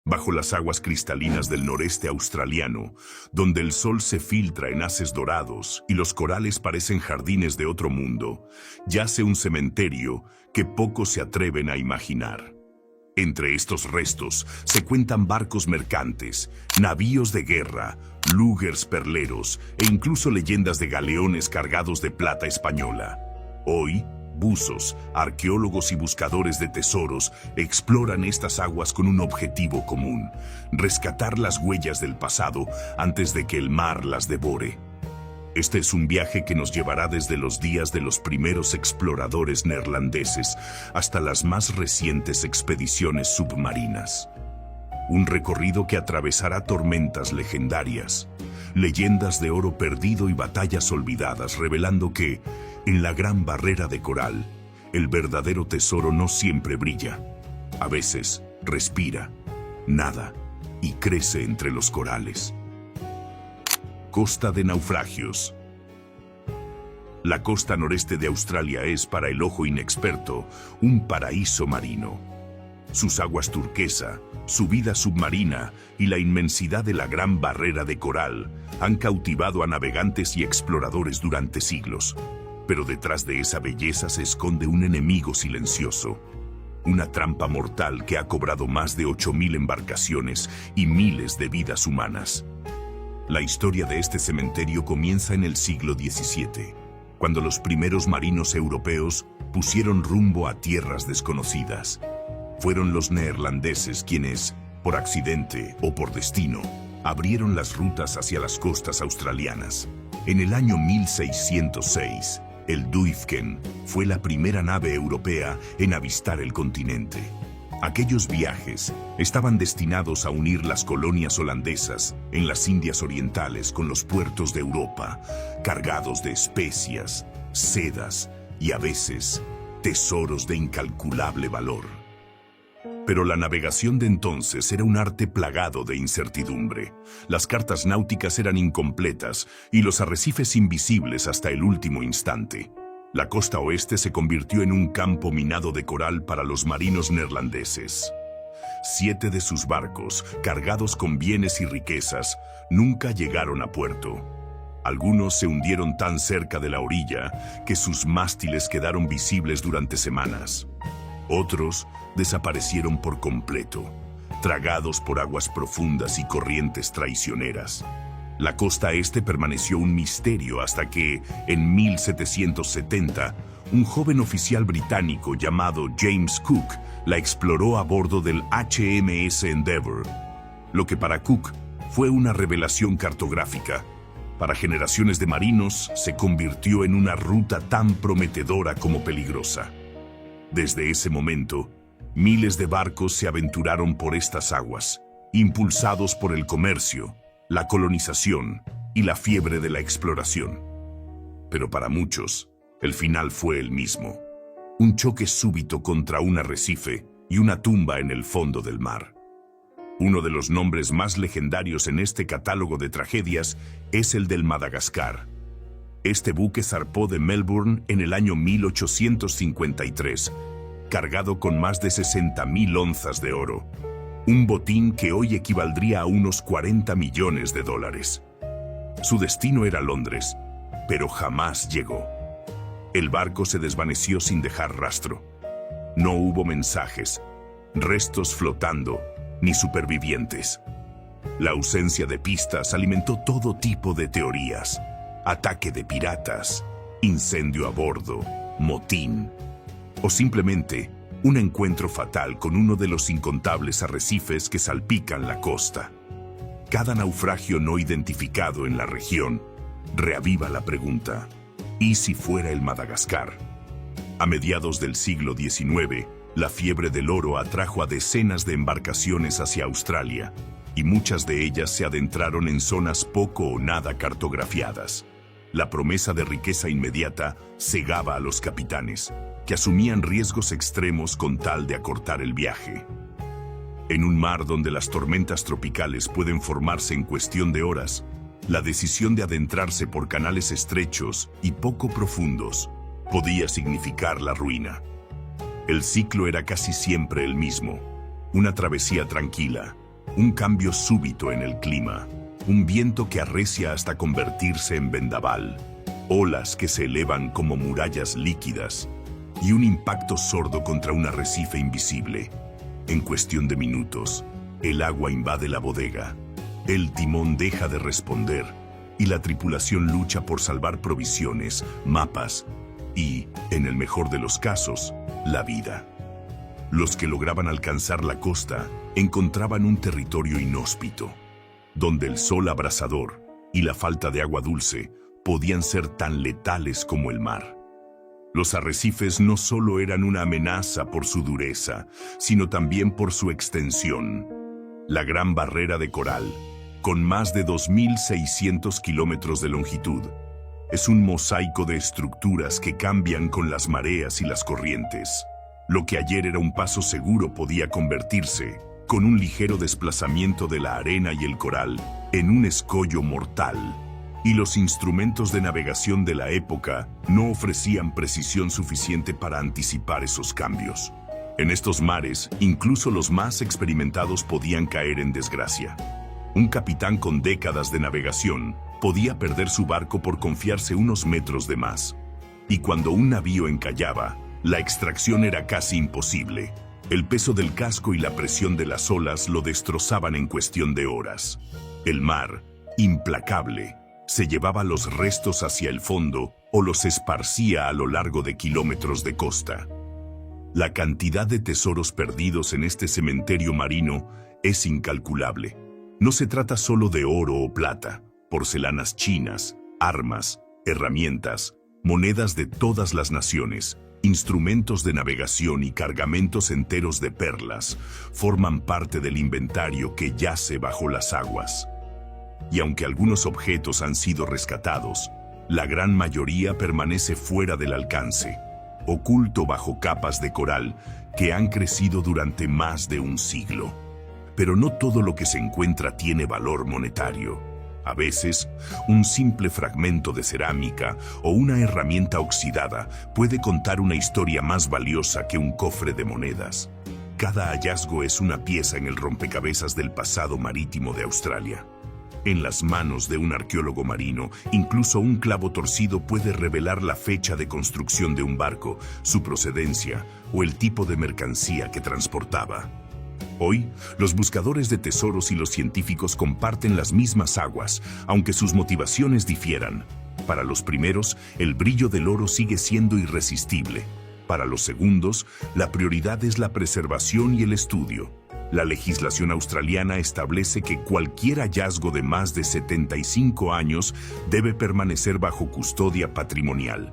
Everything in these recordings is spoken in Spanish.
bajo las aguas cristalinas del noreste australiano, donde el sol se filtra en haces dorados y los corales parecen jardines de otro mundo, yace un cementerio que pocos se atreven a imaginar. Entre estos restos se cuentan barcos mercantes, navíos de guerra, lúgers perleros e incluso leyendas de galeones cargados de plata española. Hoy, buzos, arqueólogos y buscadores de tesoros exploran estas aguas con un objetivo común: rescatar las huellas del pasado antes de que el mar las devore. Este es un viaje que nos llevará desde los días de los primeros exploradores neerlandeses hasta las más recientes expediciones submarinas. Un recorrido que atravesará tormentas legendarias, leyendas de oro perdido y batallas olvidadas, revelando que, en la gran barrera de coral, el verdadero tesoro no siempre brilla. A veces respira, nada y crece entre los corales. Costa de naufragios. La costa noreste de Australia es, para el ojo inexperto, un paraíso marino. Sus aguas turquesa, su vida submarina y la inmensidad de la gran barrera de coral han cautivado a navegantes y exploradores durante siglos. Pero detrás de esa belleza se esconde un enemigo silencioso, una trampa mortal que ha cobrado más de 8.000 embarcaciones y miles de vidas humanas. La historia de este cementerio comienza en el siglo XVII, cuando los primeros marinos europeos pusieron rumbo a tierras desconocidas. Fueron los neerlandeses quienes, por accidente o por destino, abrieron las rutas hacia las costas australianas. En el año 1606, el Duiven fue la primera nave europea en avistar el continente. Aquellos viajes estaban destinados a unir las colonias holandesas en las Indias Orientales con los puertos de Europa, cargados de especias, sedas y a veces tesoros de incalculable valor. Pero la navegación de entonces era un arte plagado de incertidumbre. Las cartas náuticas eran incompletas y los arrecifes invisibles hasta el último instante. La costa oeste se convirtió en un campo minado de coral para los marinos neerlandeses. 7 de sus barcos, cargados con bienes y riquezas, nunca llegaron a puerto. Algunos se hundieron tan cerca de la orilla que sus mástiles quedaron visibles durante semanas. Otros desaparecieron por completo, tragados por aguas profundas y corrientes traicioneras. La costa este permaneció un misterio hasta que, en 1770, un joven oficial británico llamado James Cook la exploró a bordo del HMS Endeavour. Lo que para Cook fue una revelación cartográfica, para generaciones de marinos se convirtió en una ruta tan prometedora como peligrosa. Desde ese momento, miles de barcos se aventuraron por estas aguas, impulsados por el comercio, la colonización y la fiebre de la exploración. Pero para muchos, el final fue el mismo: un choque súbito contra un arrecife y una tumba en el fondo del mar. Uno de los nombres más legendarios en este catálogo de tragedias es el del Madagascar. Este buque zarpó de Melbourne en el año 1853, cargado con más de 60.000 onzas de oro. Un botín que hoy equivaldría a unos 40 millones de dólares. Su destino era Londres, pero jamás llegó. El barco se desvaneció sin dejar rastro. No hubo mensajes, restos flotando, ni supervivientes. La ausencia de pistas alimentó todo tipo de teorías: ataque de piratas, incendio a bordo, motín, o simplemente un encuentro fatal con uno de los incontables arrecifes que salpican la costa. Cada naufragio no identificado en la región reaviva la pregunta: ¿y si fuera el Madagascar? A mediados del siglo XIX, la fiebre del oro atrajo a decenas de embarcaciones hacia Australia, y muchas de ellas se adentraron en zonas poco o nada cartografiadas. La promesa de riqueza inmediata cegaba a los capitanes, que asumían riesgos extremos con tal de acortar el viaje. En un mar donde las tormentas tropicales pueden formarse en cuestión de horas, la decisión de adentrarse por canales estrechos y poco profundos podía significar la ruina. El ciclo era casi siempre el mismo: una travesía tranquila, Un cambio súbito en el clima, un viento que arrecia hasta convertirse en vendaval, olas que se elevan como murallas líquidas y un impacto sordo contra un arrecife invisible. En cuestión de minutos, el agua invade la bodega, el timón deja de responder y la tripulación lucha por salvar provisiones, mapas y, en el mejor de los casos, la vida. Los que lograban alcanzar la costa encontraban un territorio inhóspito, donde el sol abrasador y la falta de agua dulce podían ser tan letales como el mar. Los arrecifes no solo eran una amenaza por su dureza, sino también por su extensión. La Gran Barrera de Coral, con más de 2.600 kilómetros de longitud, es un mosaico de estructuras que cambian con las mareas y las corrientes. Lo que ayer era un paso seguro podía convertirse, con un ligero desplazamiento de la arena y el coral, en un escollo mortal. Y los instrumentos de navegación de la época no ofrecían precisión suficiente para anticipar esos cambios. En estos mares, incluso los más experimentados podían caer en desgracia. Un capitán con décadas de navegación podía perder su barco por confiarse unos metros de más. Y cuando un navío encallaba, la extracción era casi imposible. El peso del casco y la presión de las olas lo destrozaban en cuestión de horas. El mar, implacable, se llevaba los restos hacia el fondo o los esparcía a lo largo de kilómetros de costa. La cantidad de tesoros perdidos en este cementerio marino es incalculable. No se trata solo de oro o plata, porcelanas chinas, armas, herramientas, monedas de todas las naciones, instrumentos de navegación y cargamentos enteros de perlas forman parte del inventario que yace bajo las aguas. Y aunque algunos objetos han sido rescatados, la gran mayoría permanece fuera del alcance, oculto bajo capas de coral que han crecido durante más de un siglo. Pero no todo lo que se encuentra tiene valor monetario. A veces, un simple fragmento de cerámica o una herramienta oxidada puede contar una historia más valiosa que un cofre de monedas. Cada hallazgo es una pieza en el rompecabezas del pasado marítimo de Australia. En las manos de un arqueólogo marino, incluso un clavo torcido puede revelar la fecha de construcción de un barco, su procedencia o el tipo de mercancía que transportaba. Hoy, los buscadores de tesoros y los científicos comparten las mismas aguas, aunque sus motivaciones difieran. Para los primeros, el brillo del oro sigue siendo irresistible. Para los segundos, la prioridad es la preservación y el estudio. La legislación australiana establece que cualquier hallazgo de más de 75 años debe permanecer bajo custodia patrimonial.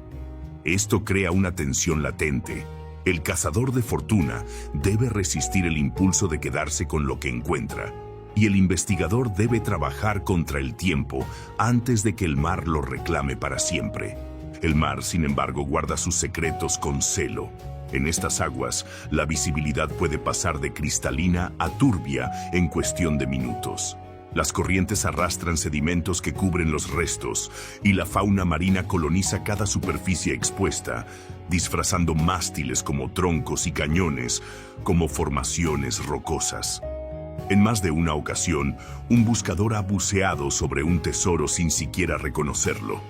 Esto crea una tensión latente. El cazador de fortuna debe resistir el impulso de quedarse con lo que encuentra, y el investigador debe trabajar contra el tiempo antes de que el mar lo reclame para siempre. El mar, sin embargo, guarda sus secretos con celo. En estas aguas, la visibilidad puede pasar de cristalina a turbia en cuestión de minutos. Las corrientes arrastran sedimentos que cubren los restos, y la fauna marina coloniza cada superficie expuesta, disfrazando mástiles como troncos y cañones, como formaciones rocosas. En más de una ocasión, un buscador ha buceado sobre un tesoro sin siquiera reconocerlo.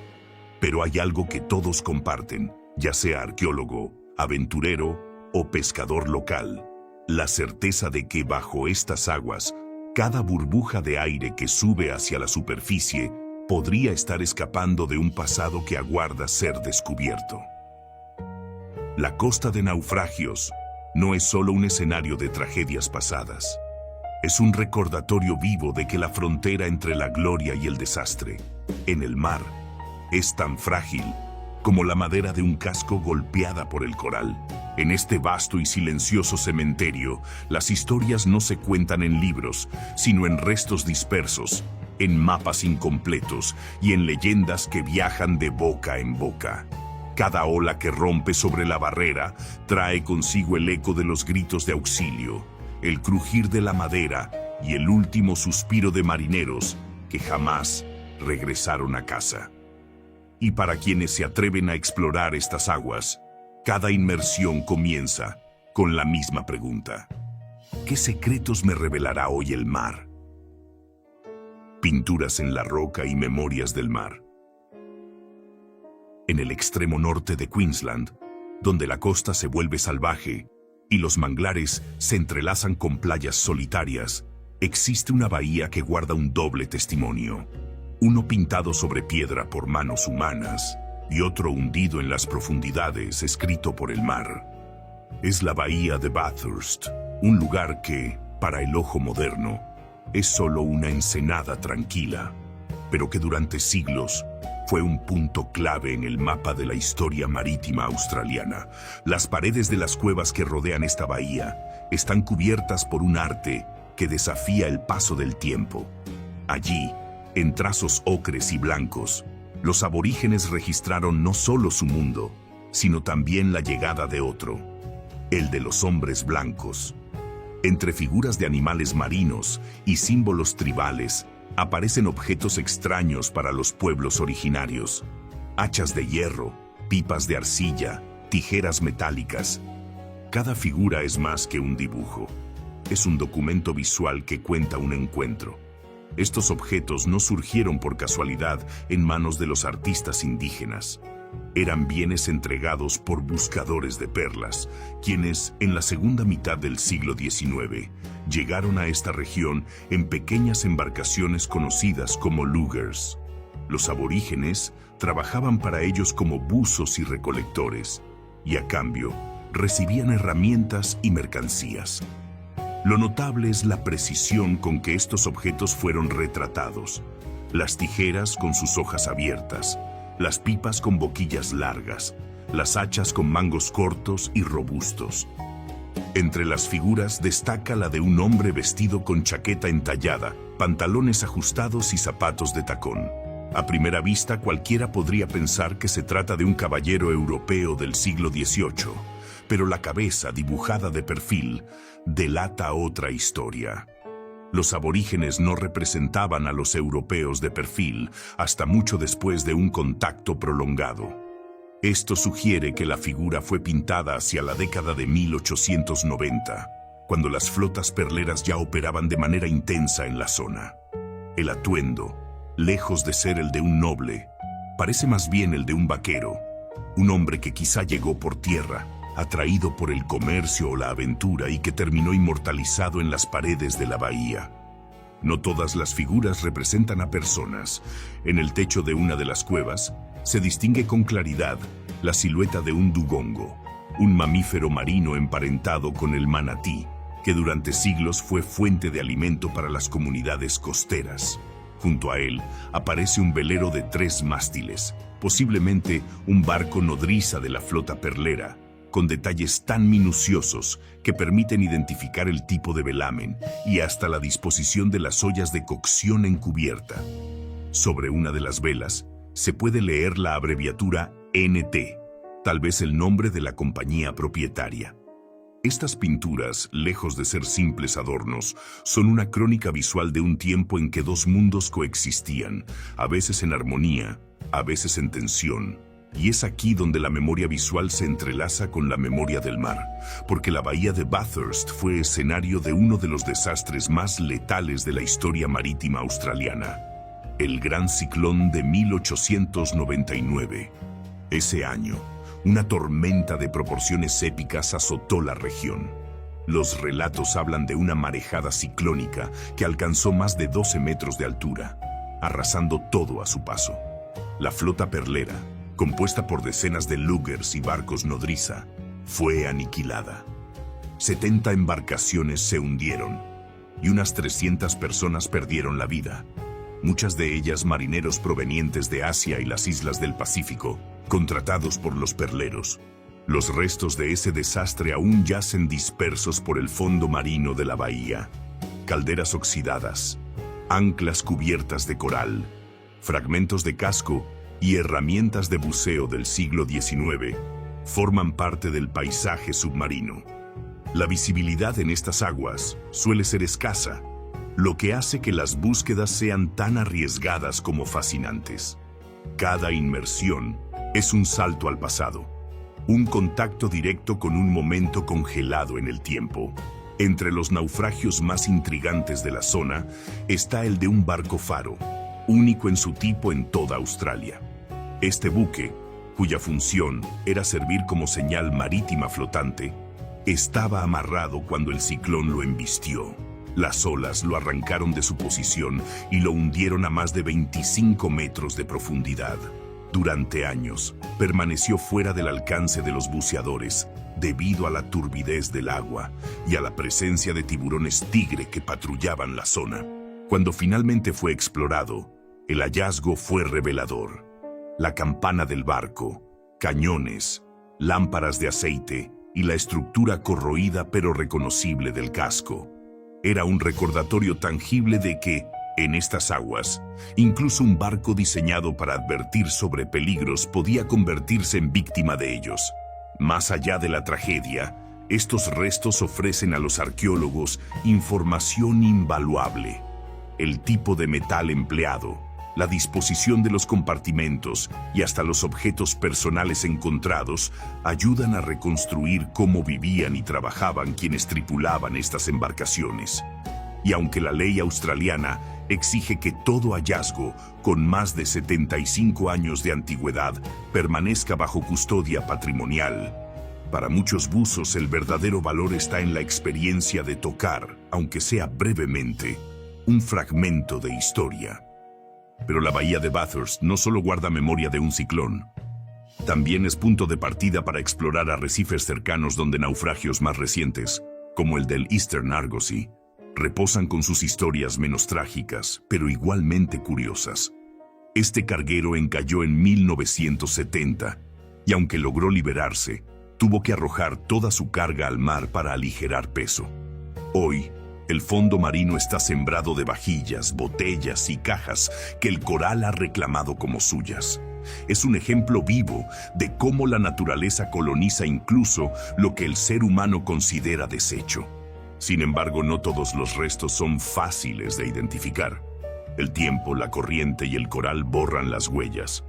Pero hay algo que todos comparten, ya sea arqueólogo, aventurero o pescador local: la certeza de que bajo estas aguas, cada burbuja de aire que sube hacia la superficie podría estar escapando de un pasado que aguarda ser descubierto. La costa de naufragios no es solo un escenario de tragedias pasadas. Es un recordatorio vivo de que la frontera entre la gloria y el desastre, en el mar, es tan frágil como la madera de un casco golpeada por el coral. En este vasto y silencioso cementerio, las historias no se cuentan en libros, sino en restos dispersos, en mapas incompletos y en leyendas que viajan de boca en boca. Cada ola que rompe sobre la barrera trae consigo el eco de los gritos de auxilio, el crujir de la madera y el último suspiro de marineros que jamás regresaron a casa. Y para quienes se atreven a explorar estas aguas, cada inmersión comienza con la misma pregunta: ¿Qué secretos me revelará hoy el mar? Pinturas en la roca y memorias del mar. En el extremo norte de Queensland, donde la costa se vuelve salvaje y los manglares se entrelazan con playas solitarias, existe una bahía que guarda un doble testimonio. Uno pintado sobre piedra por manos humanas y otro hundido en las profundidades, escrito por el mar. Es la bahía de Bathurst, un lugar que, para el ojo moderno, es solo una ensenada tranquila, pero que durante siglos fue un punto clave en el mapa de la historia marítima australiana. Las paredes de las cuevas que rodean esta bahía están cubiertas por un arte que desafía el paso del tiempo. Allí, en trazos ocres y blancos, los aborígenes registraron no solo su mundo, sino también la llegada de otro, el de los hombres blancos. Entre figuras de animales marinos y símbolos tribales, aparecen objetos extraños para los pueblos originarios: hachas de hierro, pipas de arcilla, tijeras metálicas. Cada figura es más que un dibujo. Es un documento visual que cuenta un encuentro. Estos objetos no surgieron por casualidad en manos de los artistas indígenas. Eran bienes entregados por buscadores de perlas, quienes, en la segunda mitad del siglo XIX, llegaron a esta región en pequeñas embarcaciones conocidas como luggers. Los aborígenes trabajaban para ellos como buzos y recolectores, y a cambio recibían herramientas y mercancías. Lo notable es la precisión con que estos objetos fueron retratados: las tijeras con sus hojas abiertas, las pipas con boquillas largas, las hachas con mangos cortos y robustos. Entre las figuras destaca la de un hombre vestido con chaqueta entallada, pantalones ajustados y zapatos de tacón. A primera vista, cualquiera podría pensar que se trata de un caballero europeo del siglo XVIII, pero la cabeza, dibujada de perfil, delata otra historia. Los aborígenes no representaban a los europeos de perfil hasta mucho después de un contacto prolongado. Esto sugiere que la figura fue pintada hacia la década de 1890, cuando las flotas perleras ya operaban de manera intensa en la zona. El atuendo, lejos de ser el de un noble, parece más bien el de un vaquero, un hombre que quizá llegó por tierra, atraído por el comercio o la aventura, y que terminó inmortalizado en las paredes de la bahía. No todas las figuras representan a personas. En el techo de una de las cuevas se distingue con claridad la silueta de un dugongo, un mamífero marino emparentado con el manatí, que durante siglos fue fuente de alimento para las comunidades costeras. Junto a él aparece un velero de 3 mástiles, posiblemente un barco nodriza de la flota perlera, con detalles tan minuciosos que permiten identificar el tipo de velamen y hasta la disposición de las ollas de cocción en cubierta. Sobre una de las velas se puede leer la abreviatura NT, tal vez el nombre de la compañía propietaria. Estas pinturas, lejos de ser simples adornos, son una crónica visual de un tiempo en que 2 mundos coexistían, a veces en armonía, a veces en tensión. Y es aquí donde la memoria visual se entrelaza con la memoria del mar, porque la bahía de Bathurst fue escenario de uno de los desastres más letales de la historia marítima australiana: el Gran Ciclón de 1899. Ese año, una tormenta de proporciones épicas azotó la región. Los relatos hablan de una marejada ciclónica que alcanzó más de 12 metros de altura, arrasando todo a su paso. La flota perlera, compuesta por decenas de luggers y barcos nodriza, fue aniquilada. 70 embarcaciones se hundieron y unas 300 personas perdieron la vida, muchas de ellas marineros provenientes de Asia y las islas del Pacífico, contratados por los perleros. Los restos de ese desastre aún yacen dispersos por el fondo marino de la bahía: calderas oxidadas, anclas cubiertas de coral, fragmentos de casco y herramientas de buceo del siglo XIX forman parte del paisaje submarino. La visibilidad en estas aguas suele ser escasa, lo que hace que las búsquedas sean tan arriesgadas como fascinantes. Cada inmersión es un salto al pasado, un contacto directo con un momento congelado en el tiempo. Entre los naufragios más intrigantes de la zona está el de un barco faro, único en su tipo en toda Australia. Este buque, cuya función era servir como señal marítima flotante, estaba amarrado cuando el ciclón lo embistió. Las olas lo arrancaron de su posición y lo hundieron a más de 25 metros de profundidad. Durante años, permaneció fuera del alcance de los buceadores debido a la turbidez del agua y a la presencia de tiburones tigre que patrullaban la zona. Cuando finalmente fue explorado, el hallazgo fue revelador. La campana del barco, cañones, lámparas de aceite y la estructura corroída pero reconocible del casco. Era un recordatorio tangible de que, en estas aguas, incluso un barco diseñado para advertir sobre peligros podía convertirse en víctima de ellos. Más allá de la tragedia, estos restos ofrecen a los arqueólogos información invaluable. El tipo de metal empleado, la disposición de los compartimentos y hasta los objetos personales encontrados ayudan a reconstruir cómo vivían y trabajaban quienes tripulaban estas embarcaciones. Y aunque la ley australiana exige que todo hallazgo con más de 75 años de antigüedad permanezca bajo custodia patrimonial, para muchos buzos el verdadero valor está en la experiencia de tocar, aunque sea brevemente, un fragmento de historia. Pero la bahía de Bathurst no solo guarda memoria de un ciclón, también es punto de partida para explorar arrecifes cercanos donde naufragios más recientes, como el del Eastern Argosy, reposan con sus historias menos trágicas, pero igualmente curiosas. Este carguero encalló en 1970, y aunque logró liberarse, tuvo que arrojar toda su carga al mar para aligerar peso. Hoy, el fondo marino está sembrado de vajillas, botellas y cajas que el coral ha reclamado como suyas. Es un ejemplo vivo de cómo la naturaleza coloniza incluso lo que el ser humano considera desecho. Sin embargo, no todos los restos son fáciles de identificar. El tiempo, la corriente y el coral borran las huellas.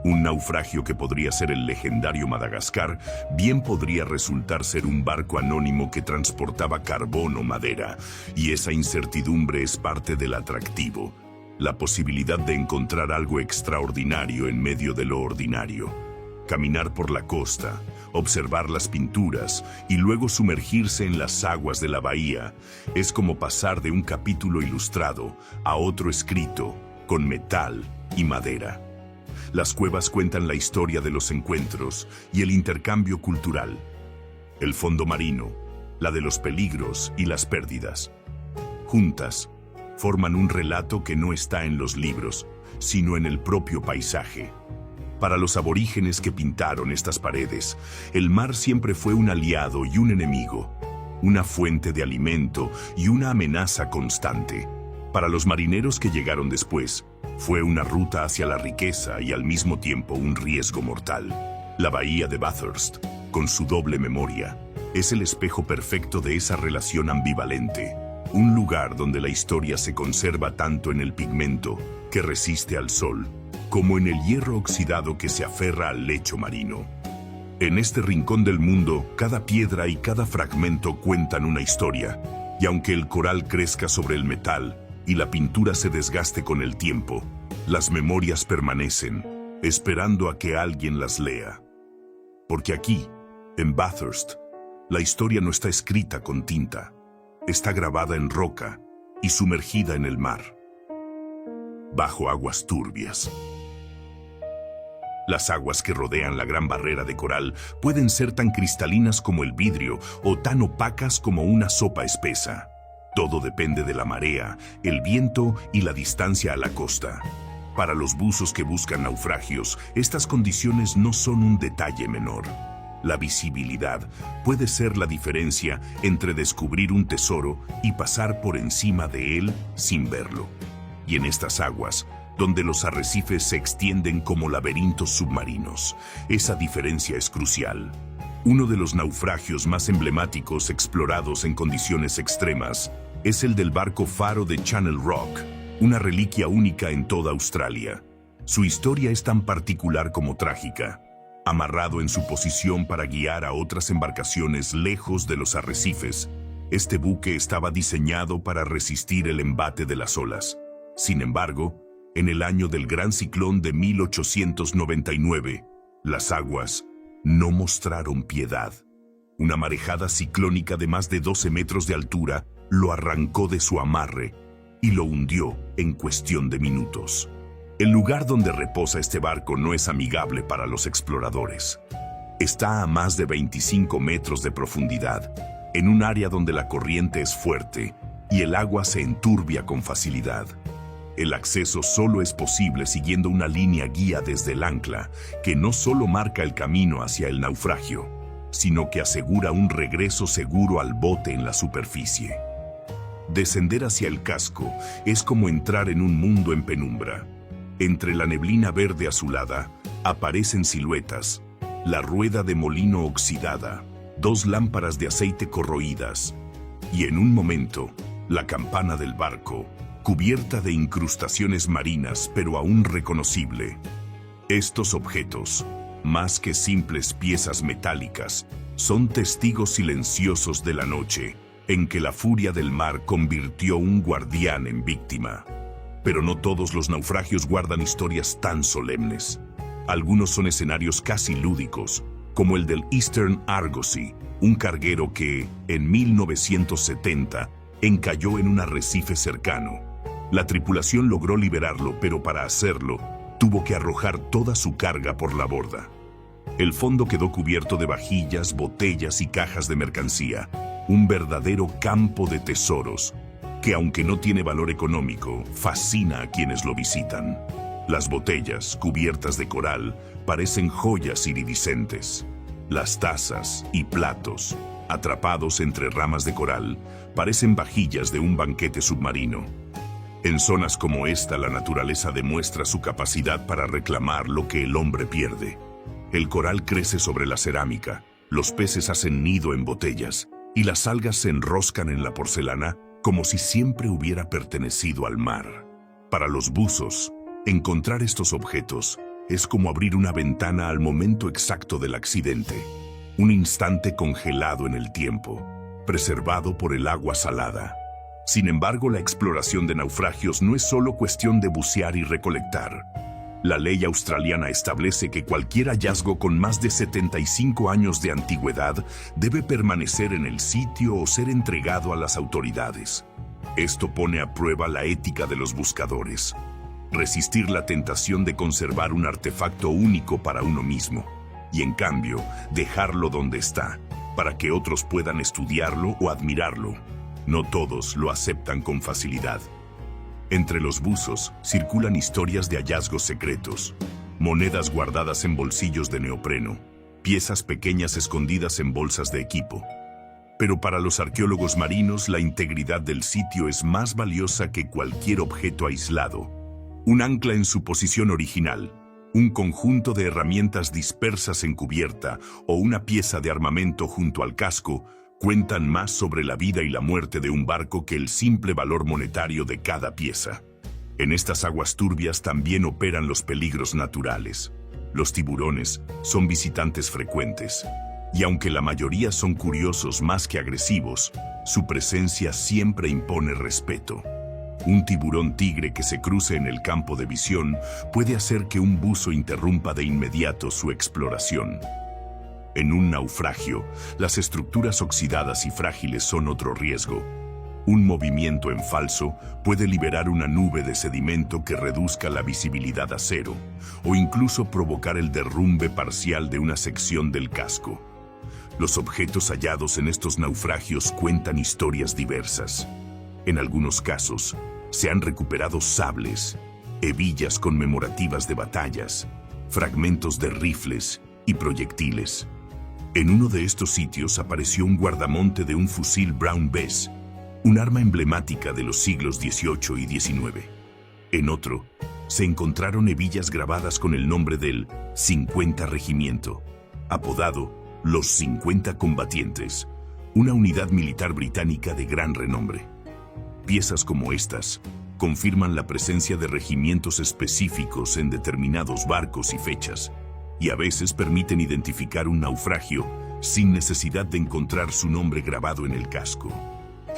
Un naufragio que podría ser el legendario Madagascar, bien podría resultar ser un barco anónimo que transportaba carbón o madera, y esa incertidumbre es parte del atractivo, la posibilidad de encontrar algo extraordinario en medio de lo ordinario. Caminar por la costa, observar las pinturas y luego sumergirse en las aguas de la bahía es como pasar de un capítulo ilustrado a otro escrito con metal y madera. Las cuevas cuentan la historia de los encuentros y el intercambio cultural. El fondo marino, la de los peligros y las pérdidas. Juntas, forman un relato que no está en los libros, sino en el propio paisaje. Para los aborígenes que pintaron estas paredes, el mar siempre fue un aliado y un enemigo, una fuente de alimento y una amenaza constante. Para los marineros que llegaron después, fue una ruta hacia la riqueza y al mismo tiempo un riesgo mortal. La bahía de Bathurst, con su doble memoria, es el espejo perfecto de esa relación ambivalente. Un lugar donde la historia se conserva tanto en el pigmento, que resiste al sol, como en el hierro oxidado que se aferra al lecho marino. En este rincón del mundo, cada piedra y cada fragmento cuentan una historia, y aunque el coral crezca sobre el metal y la pintura se desgaste con el tiempo, las memorias permanecen, esperando a que alguien las lea. Porque aquí, en Bathurst, la historia no está escrita con tinta, está grabada en roca y sumergida en el mar, bajo aguas turbias. Las aguas que rodean la gran barrera de coral pueden ser tan cristalinas como el vidrio o tan opacas como una sopa espesa. Todo depende de la marea, el viento y la distancia a la costa. Para los buzos que buscan naufragios, estas condiciones no son un detalle menor. La visibilidad puede ser la diferencia entre descubrir un tesoro y pasar por encima de él sin verlo. Y en estas aguas, donde los arrecifes se extienden como laberintos submarinos, esa diferencia es crucial. Uno de los naufragios más emblemáticos explorados en condiciones extremas es el del barco faro de Channel Rock, una reliquia única en toda Australia. Su historia es tan particular como trágica. Amarrado en su posición para guiar a otras embarcaciones lejos de los arrecifes, Este buque estaba diseñado para resistir el embate de las olas. Sin embargo, en el año del Gran Ciclón de 1899, las aguas no mostraron piedad. Una marejada ciclónica de más de 12 metros de altura lo arrancó de su amarre y lo hundió en cuestión de minutos. El lugar donde reposa este barco no es amigable para los exploradores. Está a más de 25 metros de profundidad, en un área donde la corriente es fuerte y el agua se enturbia con facilidad. El acceso solo es posible siguiendo una línea guía desde el ancla, que no solo marca el camino hacia el naufragio, sino que asegura un regreso seguro al bote en la superficie. Descender hacia el casco es como entrar en un mundo en penumbra. Entre la neblina verde azulada aparecen siluetas, la rueda de molino oxidada, 2 lámparas de aceite corroídas, y en un momento, la campana del barco, cubierta de incrustaciones marinas pero aún reconocible. Estos objetos, más que simples piezas metálicas, son testigos silenciosos de la noche, en que la furia del mar convirtió un guardián en víctima. Pero no todos los naufragios guardan historias tan solemnes. Algunos son escenarios casi lúdicos, como el del Eastern Argosy, un carguero que, en 1970, encalló en un arrecife cercano. La tripulación logró liberarlo, pero para hacerlo, tuvo que arrojar toda su carga por la borda. El fondo quedó cubierto de vajillas, botellas y cajas de mercancía, un verdadero campo de tesoros, que aunque no tiene valor económico, fascina a quienes lo visitan. Las botellas, cubiertas de coral, parecen joyas iridiscentes. Las tazas y platos, atrapados entre ramas de coral, parecen vajillas de un banquete submarino. En zonas como esta, la naturaleza demuestra su capacidad para reclamar lo que el hombre pierde. El coral crece sobre la cerámica, los peces hacen nido en botellas, y las algas se enroscan en la porcelana como si siempre hubiera pertenecido al mar. Para los buzos, encontrar estos objetos es como abrir una ventana al momento exacto del accidente, un instante congelado en el tiempo, preservado por el agua salada. Sin embargo, la exploración de naufragios no es solo cuestión de bucear y recolectar. La ley australiana establece que cualquier hallazgo con más de 75 años de antigüedad debe permanecer en el sitio o ser entregado a las autoridades. Esto pone a prueba la ética de los buscadores. Resistir la tentación de conservar un artefacto único para uno mismo, y en cambio, dejarlo donde está, para que otros puedan estudiarlo o admirarlo. No todos lo aceptan con facilidad. Entre los buzos circulan historias de hallazgos secretos, monedas guardadas en bolsillos de neopreno, piezas pequeñas escondidas en bolsas de equipo. Pero para los arqueólogos marinos, la integridad del sitio es más valiosa que cualquier objeto aislado. Un ancla en su posición original, un conjunto de herramientas dispersas en cubierta o una pieza de armamento junto al casco cuentan más sobre la vida y la muerte de un barco que el simple valor monetario de cada pieza. En estas aguas turbias también operan los peligros naturales. Los tiburones son visitantes frecuentes, y aunque la mayoría son curiosos más que agresivos, su presencia siempre impone respeto. Un tiburón tigre que se cruce en el campo de visión puede hacer que un buzo interrumpa de inmediato su exploración. En un naufragio, las estructuras oxidadas y frágiles son otro riesgo. Un movimiento en falso puede liberar una nube de sedimento que reduzca la visibilidad a cero, o incluso provocar el derrumbe parcial de una sección del casco. Los objetos hallados en estos naufragios cuentan historias diversas. En algunos casos, se han recuperado sables, hebillas conmemorativas de batallas, fragmentos de rifles y proyectiles. En uno de estos sitios apareció un guardamonte de un fusil Brown Bess, un arma emblemática de los siglos XVIII y XIX. En otro, se encontraron hebillas grabadas con el nombre del 50 Regimiento, apodado los 50 Combatientes, una unidad militar británica de gran renombre. Piezas como estas confirman la presencia de regimientos específicos en determinados barcos y fechas, y a veces permiten identificar un naufragio sin necesidad de encontrar su nombre grabado en el casco.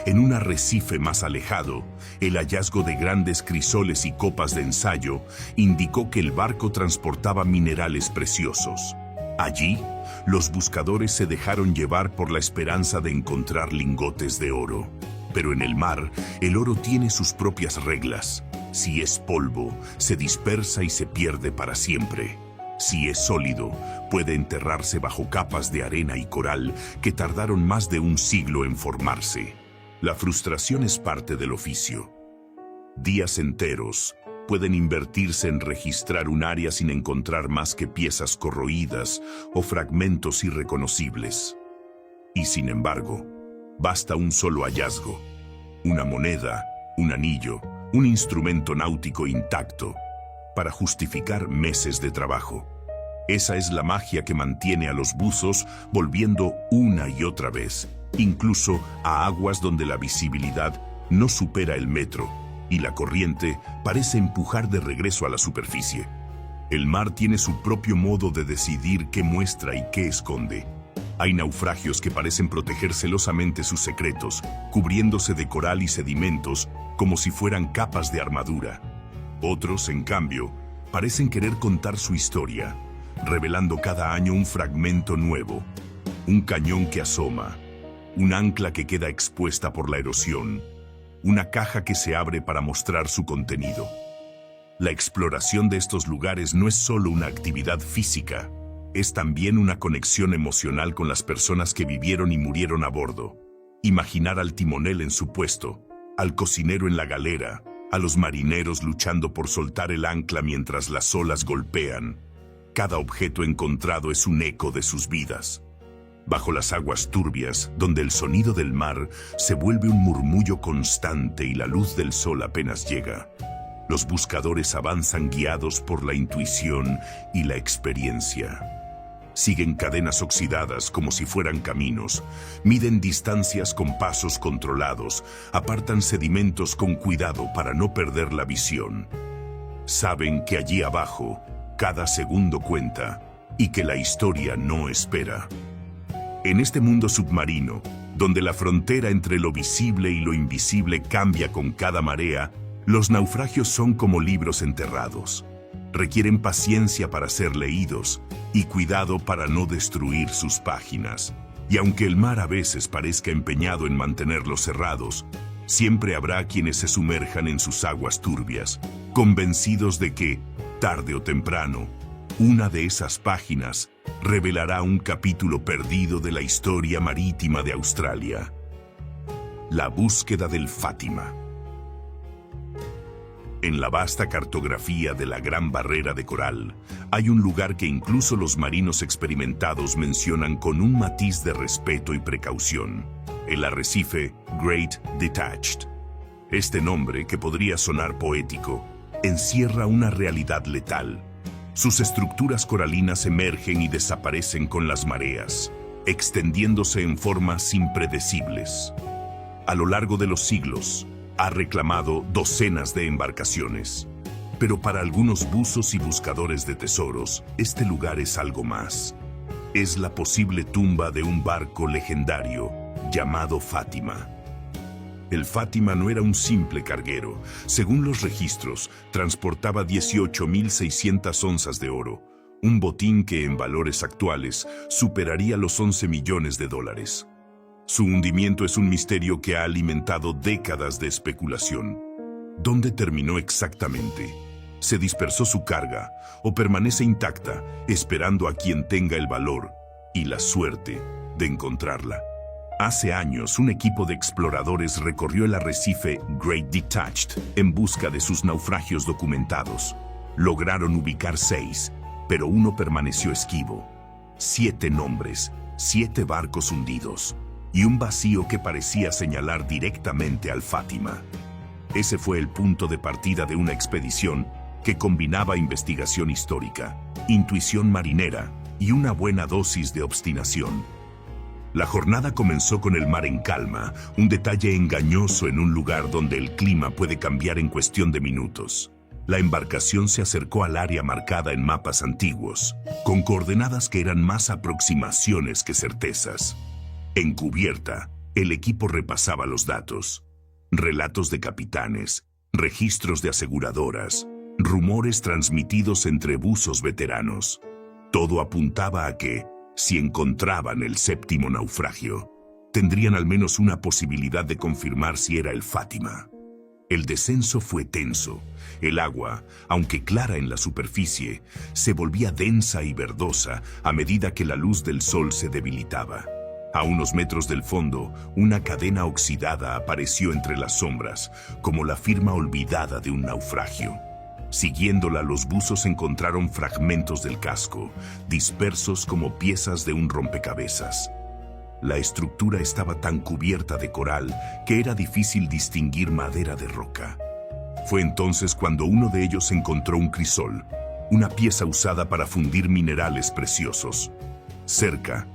En un arrecife más alejado, el hallazgo de grandes crisoles y copas de ensayo indicó que el barco transportaba minerales preciosos. Allí, los buscadores se dejaron llevar por la esperanza de encontrar lingotes de oro. Pero en el mar, el oro tiene sus propias reglas. Si es polvo, se dispersa y se pierde para siempre. Si es sólido, puede enterrarse bajo capas de arena y coral que tardaron más de un siglo en formarse. La frustración es parte del oficio. Días enteros pueden invertirse en registrar un área sin encontrar más que piezas corroídas o fragmentos irreconocibles. Y sin embargo, basta un solo hallazgo: una moneda, un anillo, un instrumento náutico intacto, para justificar meses de trabajo. Esa es la magia que mantiene a los buzos volviendo una y otra vez, incluso a aguas donde la visibilidad no supera el metro y la corriente parece empujar de regreso a la superficie. El mar tiene su propio modo de decidir qué muestra y qué esconde. Hay naufragios que parecen proteger celosamente sus secretos, cubriéndose de coral y sedimentos como si fueran capas de armadura. Otros, en cambio, parecen querer contar su historia, revelando cada año un fragmento nuevo, un cañón que asoma, un ancla que queda expuesta por la erosión, una caja que se abre para mostrar su contenido. La exploración de estos lugares no es solo una actividad física, es también una conexión emocional con las personas que vivieron y murieron a bordo. Imaginar al timonel en su puesto, al cocinero en la galera, a los marineros luchando por soltar el ancla mientras las olas golpean. Cada objeto encontrado es un eco de sus vidas. Bajo las aguas turbias, donde el sonido del mar se vuelve un murmullo constante y la luz del sol apenas llega, los buscadores avanzan guiados por la intuición y la experiencia. Siguen cadenas oxidadas como si fueran caminos, miden distancias con pasos controlados, apartan sedimentos con cuidado para no perder la visión. Saben que allí abajo, cada segundo cuenta y que la historia no espera. En este mundo submarino, donde la frontera entre lo visible y lo invisible cambia con cada marea, los naufragios son como libros enterrados. Requieren paciencia para ser leídos y cuidado para no destruir sus páginas. Y aunque el mar a veces parezca empeñado en mantenerlos cerrados, siempre habrá quienes se sumerjan en sus aguas turbias, convencidos de que, tarde o temprano, una de esas páginas revelará un capítulo perdido de la historia marítima de Australia. La búsqueda del Fátima. En la vasta cartografía de la Gran Barrera de Coral, hay un lugar que incluso los marinos experimentados mencionan con un matiz de respeto y precaución: el arrecife Great Detached. Este nombre, que podría sonar poético, encierra una realidad letal. Sus estructuras coralinas emergen y desaparecen con las mareas, extendiéndose en formas impredecibles. A lo largo de los siglos, ha reclamado docenas de embarcaciones. Pero para algunos buzos y buscadores de tesoros, este lugar es algo más. Es la posible tumba de un barco legendario llamado Fátima. El Fátima no era un simple carguero. Según los registros, transportaba 18.600 onzas de oro, un botín que en valores actuales superaría los 11 millones de dólares. Su hundimiento es un misterio que ha alimentado décadas de especulación. ¿Dónde terminó exactamente? ¿Se dispersó su carga o permanece intacta, esperando a quien tenga el valor y la suerte de encontrarla? Hace años, un equipo de exploradores recorrió el arrecife Great Detached en busca de sus naufragios documentados. Lograron ubicar 6, pero uno permaneció esquivo. 7 nombres, 7 barcos hundidos y un vacío que parecía señalar directamente al Fátima. Ese fue el punto de partida de una expedición que combinaba investigación histórica, intuición marinera y una buena dosis de obstinación. La jornada comenzó con el mar en calma, un detalle engañoso en un lugar donde el clima puede cambiar en cuestión de minutos. La embarcación se acercó al área marcada en mapas antiguos, con coordenadas que eran más aproximaciones que certezas. En cubierta, El equipo repasaba los datos, relatos de capitanes, registros de aseguradoras, rumores transmitidos entre buzos veteranos. Todo apuntaba a que, si encontraban el séptimo naufragio, tendrían al menos una posibilidad de confirmar si era el Fátima. El descenso fue tenso. El agua, aunque clara en la superficie, se volvía densa y verdosa a medida que la luz del sol se debilitaba. A unos metros del fondo, una cadena oxidada apareció entre las sombras, como la firma olvidada de un naufragio. Siguiéndola, los buzos encontraron fragmentos del casco, dispersos como piezas de un rompecabezas. La estructura estaba tan cubierta de coral que era difícil distinguir madera de roca. Fue entonces cuando uno de ellos encontró un crisol, una pieza usada para fundir minerales preciosos. Cerca,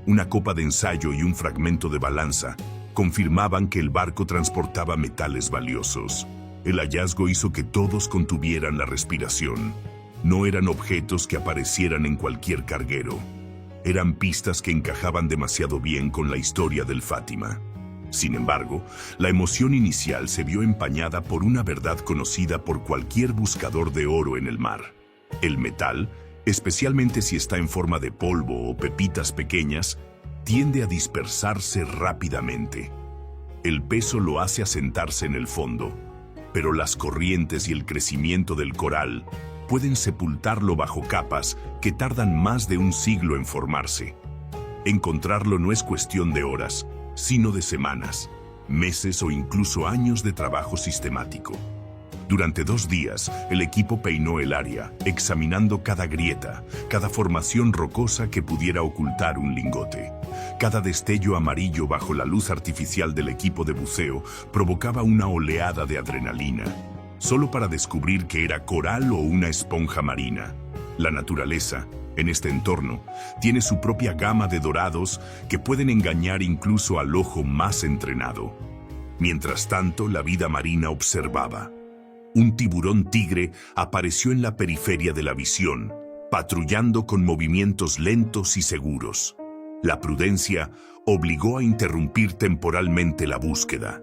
una copa de ensayo y un fragmento de balanza confirmaban que el barco transportaba metales valiosos. El hallazgo hizo que todos contuvieran la respiración. No eran objetos que aparecieran en cualquier carguero. Eran pistas que encajaban demasiado bien con la historia del Fátima. Sin embargo, la emoción inicial se vio empañada por una verdad conocida por cualquier buscador de oro en el mar. El metal, especialmente si está en forma de polvo o pepitas pequeñas, tiende a dispersarse rápidamente. El peso lo hace asentarse en el fondo, pero las corrientes y el crecimiento del coral pueden sepultarlo bajo capas que tardan más de un siglo en formarse. Encontrarlo no es cuestión de horas, sino de semanas, meses o incluso años de trabajo sistemático. Durante 2 días, el equipo peinó el área, examinando cada grieta, cada formación rocosa que pudiera ocultar un lingote. Cada destello amarillo bajo la luz artificial del equipo de buceo provocaba una oleada de adrenalina, solo para descubrir que era coral o una esponja marina. La naturaleza, en este entorno, tiene su propia gama de dorados que pueden engañar incluso al ojo más entrenado. Mientras tanto, la vida marina observaba. Un tiburón tigre apareció en la periferia de la visión, patrullando con movimientos lentos y seguros. La prudencia obligó a interrumpir temporalmente la búsqueda.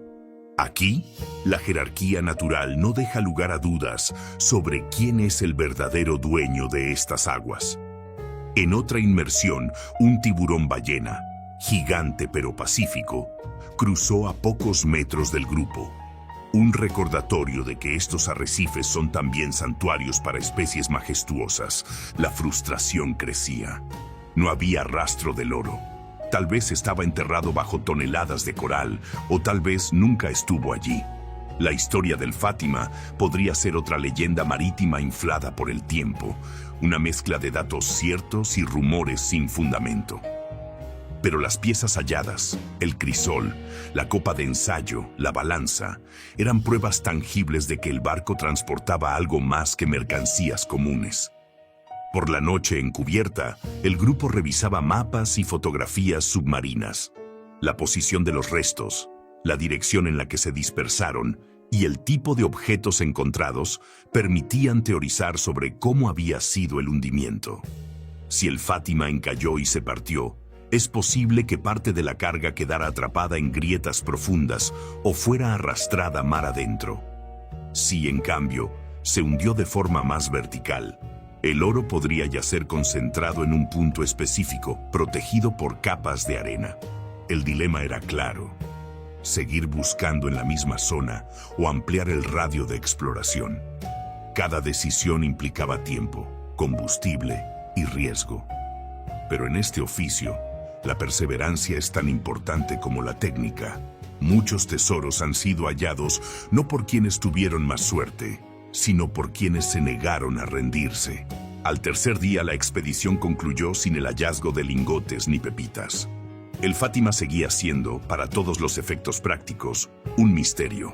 Aquí, la jerarquía natural no deja lugar a dudas sobre quién es el verdadero dueño de estas aguas. En otra inmersión, un tiburón ballena, gigante pero pacífico, cruzó a pocos metros del grupo. Un recordatorio de que estos arrecifes son también santuarios para especies majestuosas. La frustración crecía. No había rastro del oro. Tal vez estaba enterrado bajo toneladas de coral, o tal vez nunca estuvo allí. La historia del Fátima podría ser otra leyenda marítima inflada por el tiempo, una mezcla de datos ciertos y rumores sin fundamento. Pero las piezas halladas, el crisol, la copa de ensayo, la balanza, eran pruebas tangibles de que el barco transportaba algo más que mercancías comunes. Por la noche, en cubierta, el grupo revisaba mapas y fotografías submarinas. La posición de los restos, la dirección en la que se dispersaron y el tipo de objetos encontrados permitían teorizar sobre cómo había sido el hundimiento. Si el Fátima encalló y se partió, es posible que parte de la carga quedara atrapada en grietas profundas o fuera arrastrada mar adentro. Si, en cambio, se hundió de forma más vertical, el oro podría yacer concentrado en un punto específico, protegido por capas de arena. El dilema era claro: seguir buscando en la misma zona o ampliar el radio de exploración. Cada decisión implicaba tiempo, combustible y riesgo. Pero en este oficio, la perseverancia es tan importante como la técnica. Muchos tesoros han sido hallados no por quienes tuvieron más suerte, sino por quienes se negaron a rendirse. Al tercer día, la expedición concluyó sin el hallazgo de lingotes ni pepitas. El Fátima seguía siendo, para todos los efectos prácticos, un misterio.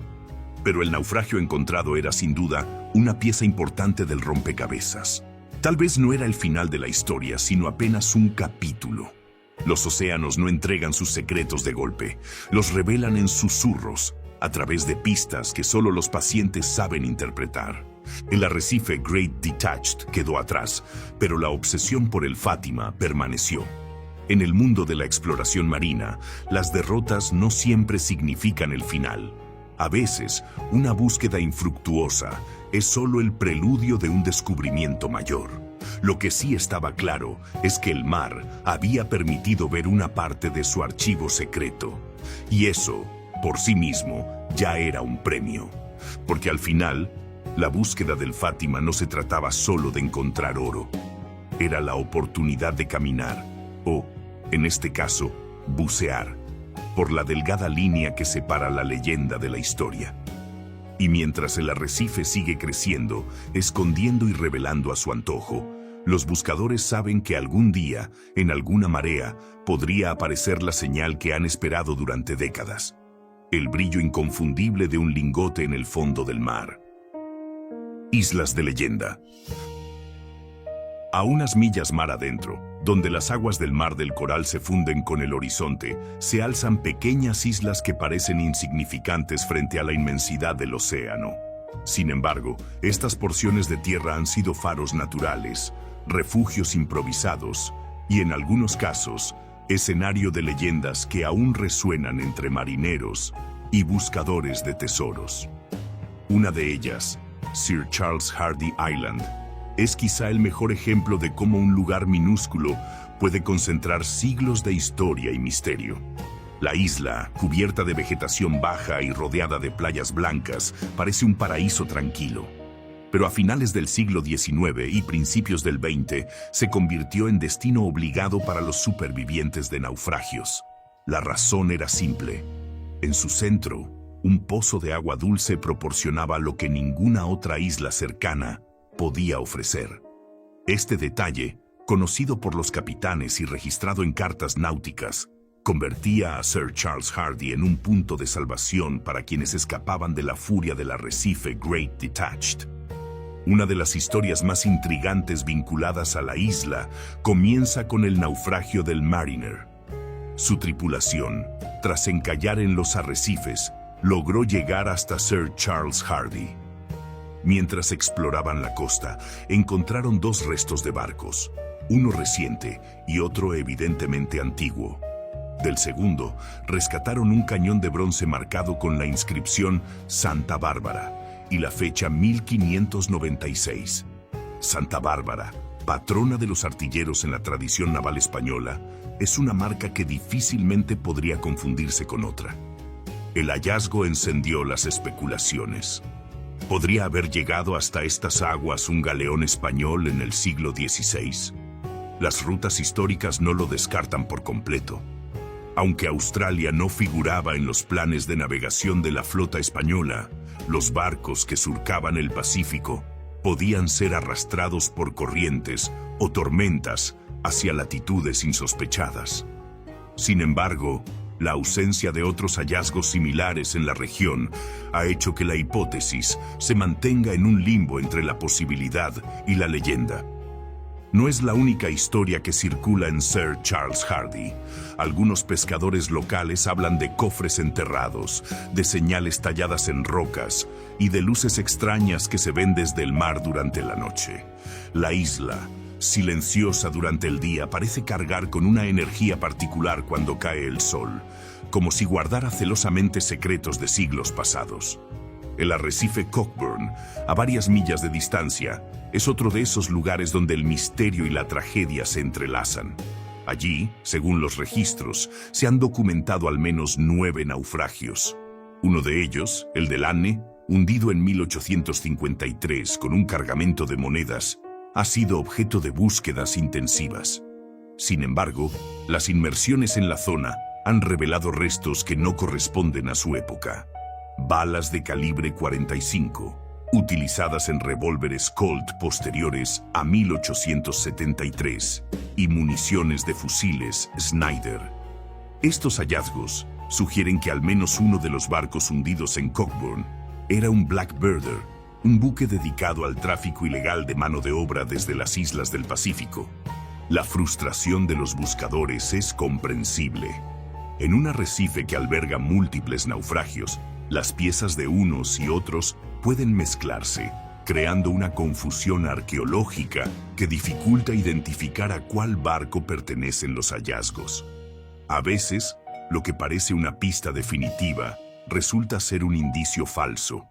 Pero el naufragio encontrado era, sin duda, una pieza importante del rompecabezas. Tal vez no era el final de la historia, sino apenas un capítulo. Los océanos no entregan sus secretos de golpe, los revelan en susurros, a través de pistas que solo los pacientes saben interpretar. El arrecife Great Detached quedó atrás, pero la obsesión por el Fátima permaneció. En el mundo de la exploración marina, las derrotas no siempre significan el final. A veces, una búsqueda infructuosa es solo el preludio de un descubrimiento mayor. Lo que sí estaba claro es que el mar había permitido ver una parte de su archivo secreto. Y eso, por sí mismo, ya era un premio. Porque al final, la búsqueda del Fátima no se trataba solo de encontrar oro. Era la oportunidad de caminar, o, en este caso, bucear, por la delgada línea que separa la leyenda de la historia. Y mientras el arrecife sigue creciendo, escondiendo y revelando a su antojo, los buscadores saben que algún día, en alguna marea, podría aparecer la señal que han esperado durante décadas. El brillo inconfundible de un lingote en el fondo del mar. Islas de leyenda. A unas millas mar adentro, donde las aguas del mar del Coral se funden con el horizonte, se alzan pequeñas islas que parecen insignificantes frente a la inmensidad del océano. Sin embargo, estas porciones de tierra han sido faros naturales, refugios improvisados y, en algunos casos, escenario de leyendas que aún resuenan entre marineros y buscadores de tesoros. Una de ellas, Sir Charles Hardy Island, es quizá el mejor ejemplo de cómo un lugar minúsculo puede concentrar siglos de historia y misterio. La isla, cubierta de vegetación baja y rodeada de playas blancas, parece un paraíso tranquilo. Pero a finales del siglo XIX y principios del XX se convirtió en destino obligado para los supervivientes de naufragios. La razón era simple. En su centro, un pozo de agua dulce proporcionaba lo que ninguna otra isla cercana podía ofrecer. Este detalle, conocido por los capitanes y registrado en cartas náuticas, convertía a Sir Charles Hardy en un punto de salvación para quienes escapaban de la furia del arrecife Great Detached. Una de las historias más intrigantes vinculadas a la isla comienza con el naufragio del Mariner. Su tripulación, tras encallar en los arrecifes, logró llegar hasta Sir Charles Hardy. Mientras exploraban la costa, encontraron dos restos de barcos, uno reciente y otro evidentemente antiguo. Del segundo, rescataron un cañón de bronce marcado con la inscripción Santa Bárbara y la fecha 1596. Santa Bárbara, patrona de los artilleros en la tradición naval española, es una marca que difícilmente podría confundirse con otra. El hallazgo encendió las especulaciones. ¿Podría haber llegado hasta estas aguas un galeón español en el siglo XVI? Las rutas históricas no lo descartan por completo. Aunque Australia no figuraba en los planes de navegación de la flota española, los barcos que surcaban el Pacífico podían ser arrastrados por corrientes o tormentas hacia latitudes insospechadas. Sin embargo, la ausencia de otros hallazgos similares en la región ha hecho que la hipótesis se mantenga en un limbo entre la posibilidad y la leyenda. No es la única historia que circula en Sir Charles Hardy. Algunos pescadores locales hablan de cofres enterrados, de señales talladas en rocas y de luces extrañas que se ven desde el mar durante la noche. La isla, silenciosa durante el día, parece cargar con una energía particular cuando cae el sol, como si guardara celosamente secretos de siglos pasados. El arrecife Cockburn, a varias millas de distancia, es otro de esos lugares donde el misterio y la tragedia se entrelazan. Allí, según los registros, se han documentado al menos 9 naufragios. Uno de ellos, el del Anne, hundido en 1853 con un cargamento de monedas, ha sido objeto de búsquedas intensivas. Sin embargo, las inmersiones en la zona han revelado restos que no corresponden a su época. Balas de calibre 45, utilizadas en revólveres Colt posteriores a 1873, y municiones de fusiles Snyder. Estos hallazgos sugieren que al menos uno de los barcos hundidos en Cockburn era un Blackbirder, un buque dedicado al tráfico ilegal de mano de obra desde las islas del Pacífico. La frustración de los buscadores es comprensible. En un arrecife que alberga múltiples naufragios, las piezas de unos y otros pueden mezclarse, creando una confusión arqueológica que dificulta identificar a cuál barco pertenecen los hallazgos. A veces, lo que parece una pista definitiva resulta ser un indicio falso.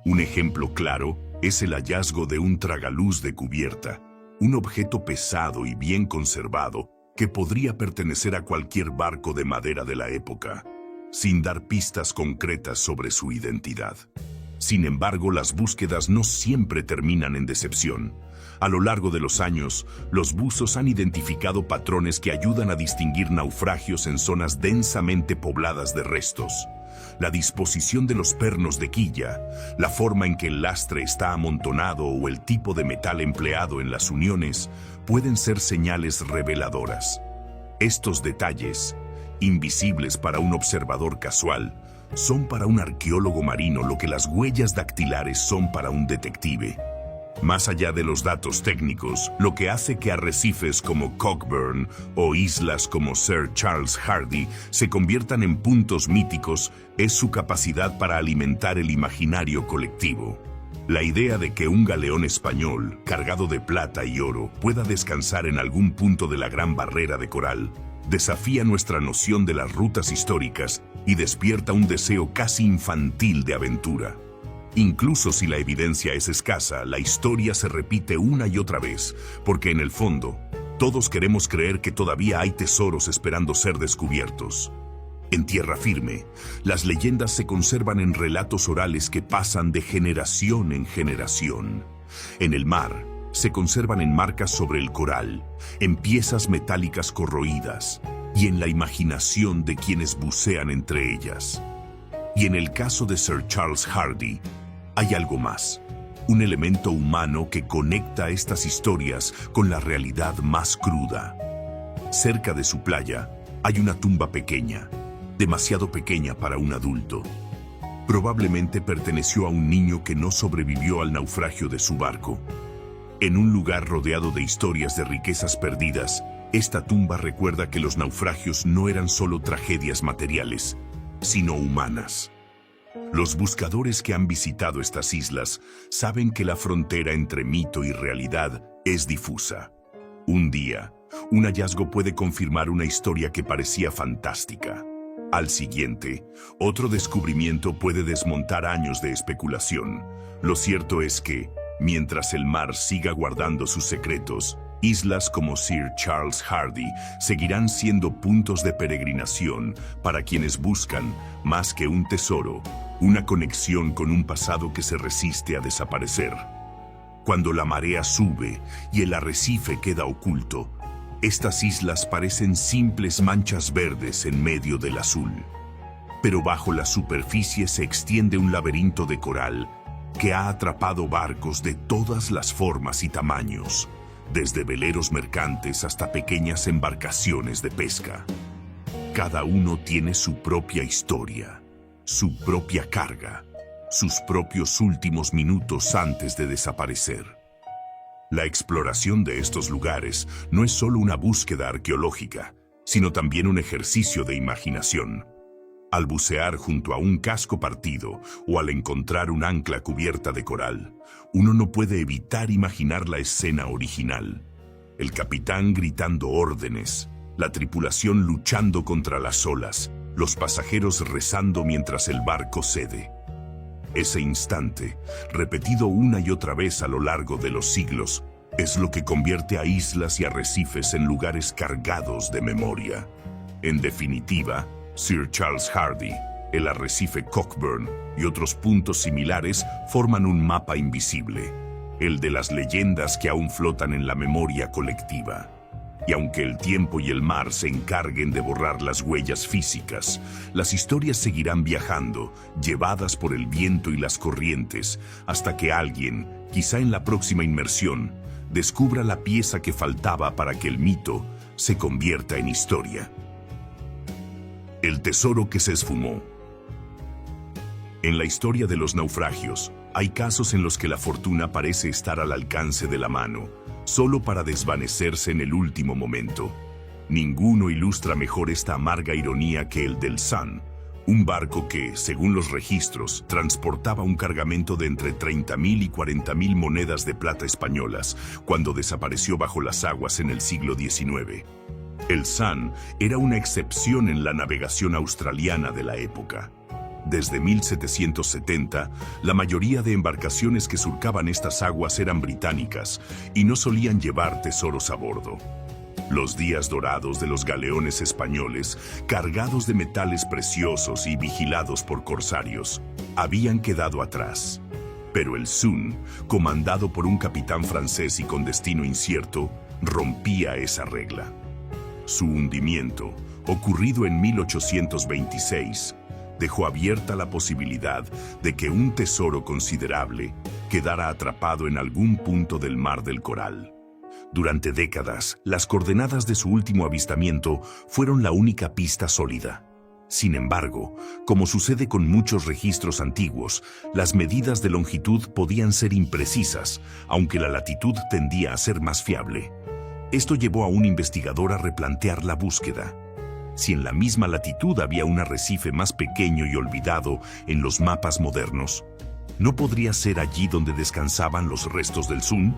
Un ejemplo claro es el hallazgo de un tragaluz de cubierta, un objeto pesado y bien conservado que podría pertenecer a cualquier barco de madera de la época, sin dar pistas concretas sobre su identidad. Sin embargo, las búsquedas no siempre terminan en decepción. A lo largo de los años, los buzos han identificado patrones que ayudan a distinguir naufragios en zonas densamente pobladas de restos. La disposición de los pernos de quilla, la forma en que el lastre está amontonado o el tipo de metal empleado en las uniones pueden ser señales reveladoras. Estos detalles, invisibles para un observador casual, son para un arqueólogo marino lo que las huellas dactilares son para un detective. Más allá de los datos técnicos, lo que hace que arrecifes como Cockburn o islas como Sir Charles Hardy se conviertan en puntos míticos es su capacidad para alimentar el imaginario colectivo. La idea de que un galeón español, cargado de plata y oro, pueda descansar en algún punto de la Gran Barrera de Coral, desafía nuestra noción de las rutas históricas y despierta un deseo casi infantil de aventura. Incluso si la evidencia es escasa, la historia se repite una y otra vez, porque en el fondo, todos queremos creer que todavía hay tesoros esperando ser descubiertos. En tierra firme, las leyendas se conservan en relatos orales que pasan de generación en generación. En el mar, se conservan en marcas sobre el coral, en piezas metálicas corroídas y en la imaginación de quienes bucean entre ellas. Y en el caso de Sir Charles Hardy, hay algo más, un elemento humano que conecta estas historias con la realidad más cruda. Cerca de su playa hay una tumba pequeña, demasiado pequeña para un adulto. Probablemente perteneció a un niño que no sobrevivió al naufragio de su barco. En un lugar rodeado de historias de riquezas perdidas, esta tumba recuerda que los naufragios no eran solo tragedias materiales, sino humanas. Los buscadores que han visitado estas islas saben que la frontera entre mito y realidad es difusa. Un día, un hallazgo puede confirmar una historia que parecía fantástica. Al siguiente, otro descubrimiento puede desmontar años de especulación. Lo cierto es que, mientras el mar siga guardando sus secretos, islas como Sir Charles Hardy seguirán siendo puntos de peregrinación para quienes buscan, más que un tesoro, una conexión con un pasado que se resiste a desaparecer. Cuando la marea sube y el arrecife queda oculto, estas islas parecen simples manchas verdes en medio del azul. Pero bajo la superficie se extiende un laberinto de coral que ha atrapado barcos de todas las formas y tamaños, desde veleros mercantes hasta pequeñas embarcaciones de pesca. Cada uno tiene su propia historia, su propia carga, sus propios últimos minutos antes de desaparecer. La exploración de estos lugares no es solo una búsqueda arqueológica, sino también un ejercicio de imaginación. Al bucear junto a un casco partido o al encontrar un ancla cubierta de coral, uno no puede evitar imaginar la escena original. El capitán gritando órdenes, la tripulación luchando contra las olas, los pasajeros rezando mientras el barco cede. Ese instante, repetido una y otra vez a lo largo de los siglos, es lo que convierte a islas y arrecifes en lugares cargados de memoria. En definitiva, Sir Charles Hardy, el arrecife Cockburn y otros puntos similares forman un mapa invisible, el de las leyendas que aún flotan en la memoria colectiva. Y aunque el tiempo y el mar se encarguen de borrar las huellas físicas, las historias seguirán viajando, llevadas por el viento y las corrientes, hasta que alguien, quizá en la próxima inmersión, descubra la pieza que faltaba para que el mito se convierta en historia. El tesoro que se esfumó. En la historia de los naufragios, hay casos en los que la fortuna parece estar al alcance de la mano, solo para desvanecerse en el último momento. Ninguno ilustra mejor esta amarga ironía que el del Sun, Un barco que, según los registros, transportaba un cargamento de entre 30.000 y 40.000 monedas de plata españolas, cuando desapareció bajo las aguas en el siglo XIX. El Sun era una excepción en la navegación australiana de la época. Desde 1770, la mayoría de embarcaciones que surcaban estas aguas eran británicas y no solían llevar tesoros a bordo. Los días dorados de los galeones españoles, cargados de metales preciosos y vigilados por corsarios, habían quedado atrás. Pero el Sun, comandado por un capitán francés y con destino incierto, rompía esa regla. Su hundimiento, ocurrido en 1826, dejó abierta la posibilidad de que un tesoro considerable quedara atrapado en algún punto del Mar del Coral. Durante décadas, las coordenadas de su último avistamiento fueron la única pista sólida. Sin embargo, como sucede con muchos registros antiguos, las medidas de longitud podían ser imprecisas, aunque la latitud tendía a ser más fiable. Esto llevó a un investigador a replantear la búsqueda. Si en la misma latitud había un arrecife más pequeño y olvidado en los mapas modernos, ¿no podría ser allí donde descansaban los restos del Sun?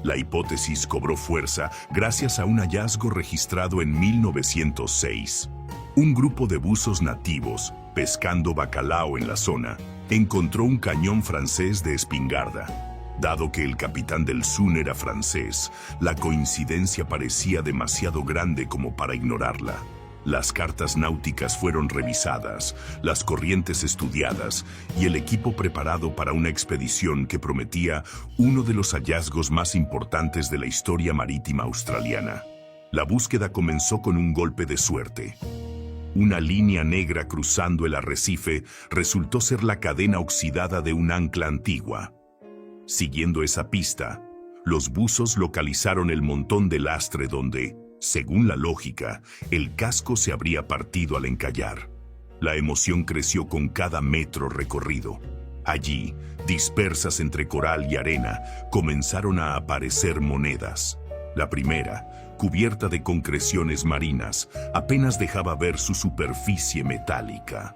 La hipótesis cobró fuerza gracias a un hallazgo registrado en 1906. Un grupo de buzos nativos, pescando bacalao en la zona, encontró un cañón francés de espingarda. Dado que el capitán del Sun era francés, la coincidencia parecía demasiado grande como para ignorarla. Las cartas náuticas fueron revisadas, las corrientes estudiadas y el equipo preparado para una expedición que prometía uno de los hallazgos más importantes de la historia marítima australiana. La búsqueda comenzó con un golpe de suerte. Una línea negra cruzando el arrecife resultó ser la cadena oxidada de un ancla antigua. Siguiendo esa pista, los buzos localizaron el montón de lastre donde, según la lógica, el casco se habría partido al encallar. La emoción creció con cada metro recorrido. Allí, dispersas entre coral y arena, comenzaron a aparecer monedas. La primera, cubierta de concreciones marinas, apenas dejaba ver su superficie metálica.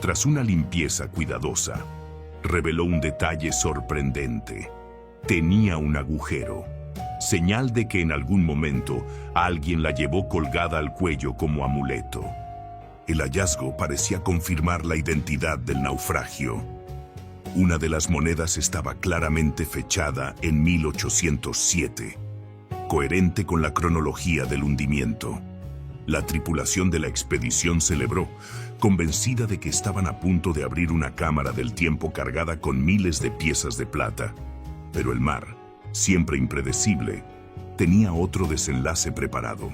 Tras una limpieza cuidadosa, reveló un detalle sorprendente. Tenía un agujero. Señal de que en algún momento alguien la llevó colgada al cuello como amuleto. El hallazgo parecía confirmar la identidad del naufragio. Una de las monedas estaba claramente fechada en 1807, coherente con la cronología del hundimiento. La tripulación de la expedición celebró, convencida de que estaban a punto de abrir una cámara del tiempo cargada con miles de piezas de plata. Pero el mar, siempre impredecible, tenía otro desenlace preparado.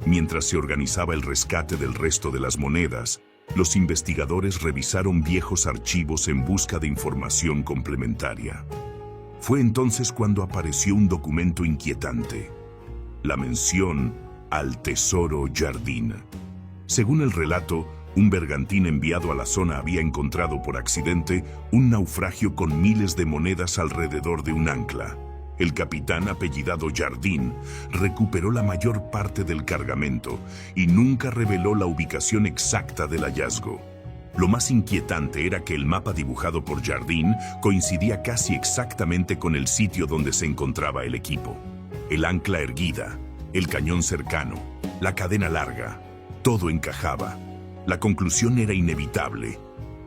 Mientras se organizaba el rescate del resto de las monedas, los investigadores revisaron viejos archivos en busca de información complementaria. Fue entonces cuando apareció un documento inquietante: la mención al tesoro Jardine. Según el relato, un bergantín enviado a la zona había encontrado por accidente un naufragio con miles de monedas alrededor de un ancla. El capitán, apellidado Jardine, recuperó la mayor parte del cargamento y nunca reveló la ubicación exacta del hallazgo. Lo más inquietante era que el mapa dibujado por Jardine coincidía casi exactamente con el sitio donde se encontraba el equipo. El ancla erguida, el cañón cercano, la cadena larga, todo encajaba. La conclusión era inevitable.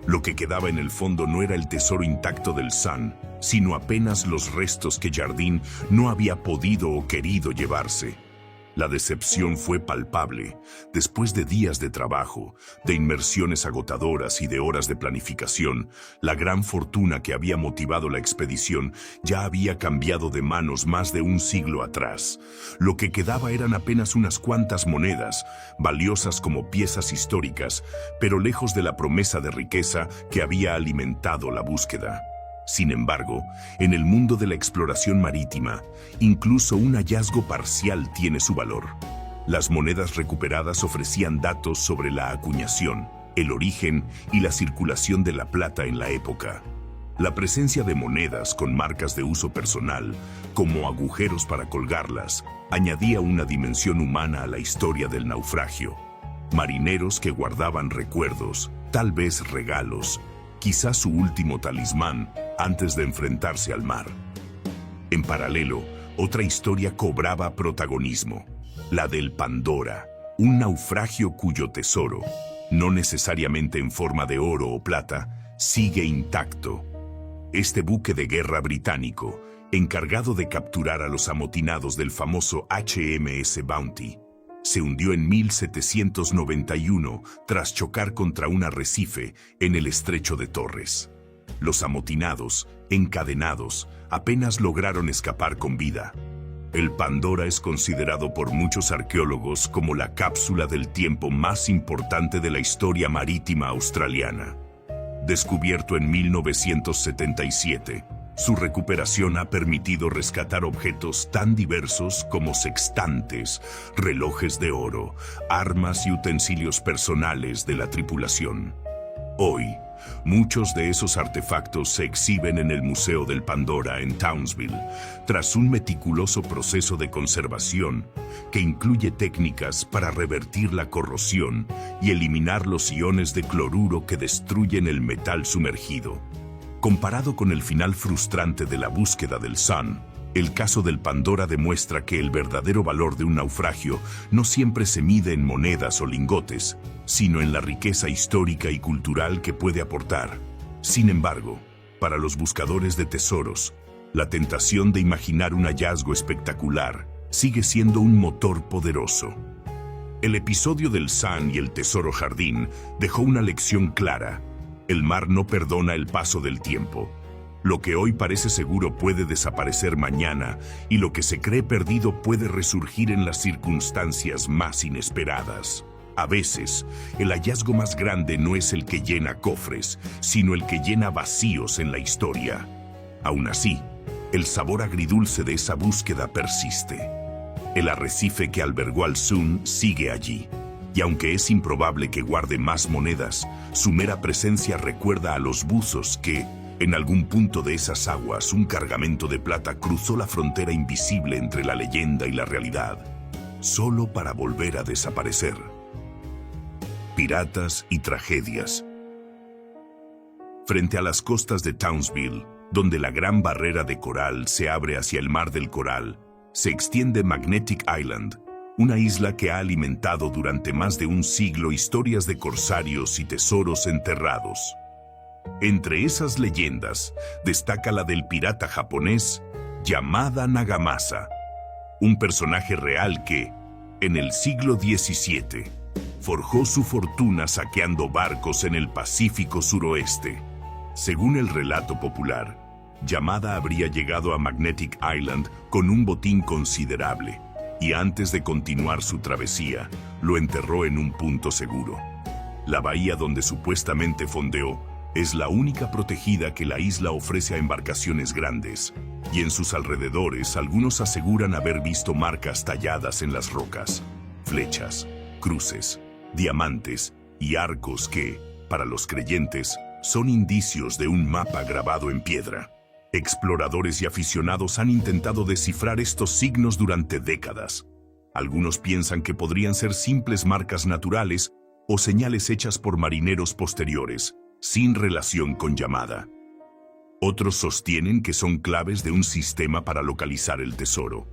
Lo que quedaba en el fondo no era el tesoro intacto del Sun, sino apenas los restos que Jardine no había podido o querido llevarse. La decepción fue palpable. Después de días de trabajo, de inmersiones agotadoras y de horas de planificación, la gran fortuna que había motivado la expedición ya había cambiado de manos más de un siglo atrás. Lo que quedaba eran apenas unas cuantas monedas, valiosas como piezas históricas, pero lejos de la promesa de riqueza que había alimentado la búsqueda. Sin embargo, en el mundo de la exploración marítima, incluso un hallazgo parcial tiene su valor. Las monedas recuperadas ofrecían datos sobre la acuñación, el origen y la circulación de la plata en la época. La presencia de monedas con marcas de uso personal, como agujeros para colgarlas, añadía una dimensión humana a la historia del naufragio. Marineros que guardaban recuerdos, tal vez regalos, quizás su último talismán antes de enfrentarse al mar. En paralelo, otra historia cobraba protagonismo, la del Pandora, un naufragio cuyo tesoro, no necesariamente en forma de oro o plata, sigue intacto. Este buque de guerra británico, encargado de capturar a los amotinados del famoso HMS Bounty, se hundió en 1791 tras chocar contra un arrecife en el estrecho de Torres. Los amotinados, encadenados, apenas lograron escapar con vida. El Pandora es considerado por muchos arqueólogos como la cápsula del tiempo más importante de la historia marítima australiana. Descubierto en 1977, su recuperación ha permitido rescatar objetos tan diversos como sextantes, relojes de oro, armas y utensilios personales de la tripulación. Hoy, muchos de esos artefactos se exhiben en el Museo del Pandora en Townsville, tras un meticuloso proceso de conservación que incluye técnicas para revertir la corrosión y eliminar los iones de cloruro que destruyen el metal sumergido. Comparado con el final frustrante de la búsqueda del Sun, el caso del Pandora demuestra que el verdadero valor de un naufragio no siempre se mide en monedas o lingotes, sino en la riqueza histórica y cultural que puede aportar. Sin embargo, para los buscadores de tesoros, la tentación de imaginar un hallazgo espectacular sigue siendo un motor poderoso. El episodio del Sun y el Tesoro Jardín dejó una lección clara: el mar no perdona el paso del tiempo. Lo que hoy parece seguro puede desaparecer mañana, y lo que se cree perdido puede resurgir en las circunstancias más inesperadas. A veces, el hallazgo más grande no es el que llena cofres, sino el que llena vacíos en la historia. Aún así, el sabor agridulce de esa búsqueda persiste. El arrecife que albergó al Sun sigue allí, y aunque es improbable que guarde más monedas, su mera presencia recuerda a los buzos que, en algún punto de esas aguas, un cargamento de plata cruzó la frontera invisible entre la leyenda y la realidad, solo para volver a desaparecer. Piratas y tragedias. Frente a las costas de Townsville, donde la gran barrera de coral se abre hacia el Mar del Coral, se extiende Magnetic Island, una isla que ha alimentado durante más de un siglo historias de corsarios y tesoros enterrados. Entre esas leyendas, destaca la del pirata japonés Yamada Nagamasa, un personaje real que, en el siglo XVII, forjó su fortuna saqueando barcos en el Pacífico suroeste. Según el relato popular, Yamada habría llegado a Magnetic Island con un botín considerable, y antes de continuar su travesía, lo enterró en un punto seguro. La bahía donde supuestamente fondeó es la única protegida que la isla ofrece a embarcaciones grandes, y en sus alrededores algunos aseguran haber visto marcas talladas en las rocas, flechas, cruces, diamantes y arcos que, para los creyentes, son indicios de un mapa grabado en piedra. Exploradores y aficionados han intentado descifrar estos signos durante décadas. Algunos piensan que podrían ser simples marcas naturales o señales hechas por marineros posteriores, sin relación con Yamada. Otros sostienen que son claves de un sistema para localizar el tesoro.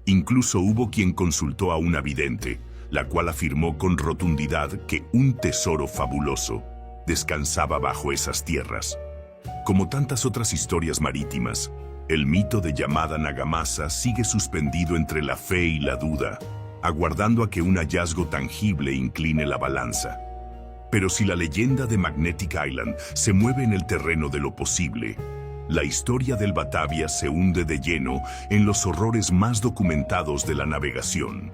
Incluso hubo quien consultó a una vidente, la cual afirmó con rotundidad que un tesoro fabuloso descansaba bajo esas tierras. Como tantas otras historias marítimas, el mito de Yamada Nagamasa sigue suspendido entre la fe y la duda, aguardando a que un hallazgo tangible incline la balanza. Pero si la leyenda de Magnetic Island se mueve en el terreno de lo posible, la historia del Batavia se hunde de lleno en los horrores más documentados de la navegación.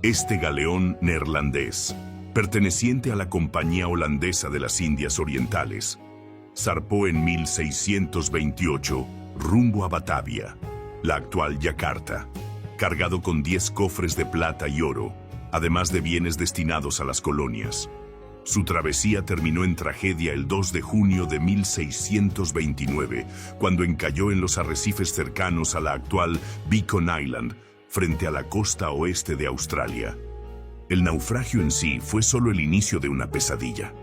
Este galeón neerlandés, perteneciente a la Compañía Holandesa de las Indias Orientales, zarpó en 1628 rumbo a Batavia, la actual Yakarta, cargado con 10 cofres de plata y oro, además de bienes destinados a las colonias. Su travesía terminó en tragedia el 2 de junio de 1629, cuando encalló en los arrecifes cercanos a la actual Beacon Island, frente a la costa oeste de Australia. El naufragio en sí fue solo el inicio de una pesadilla.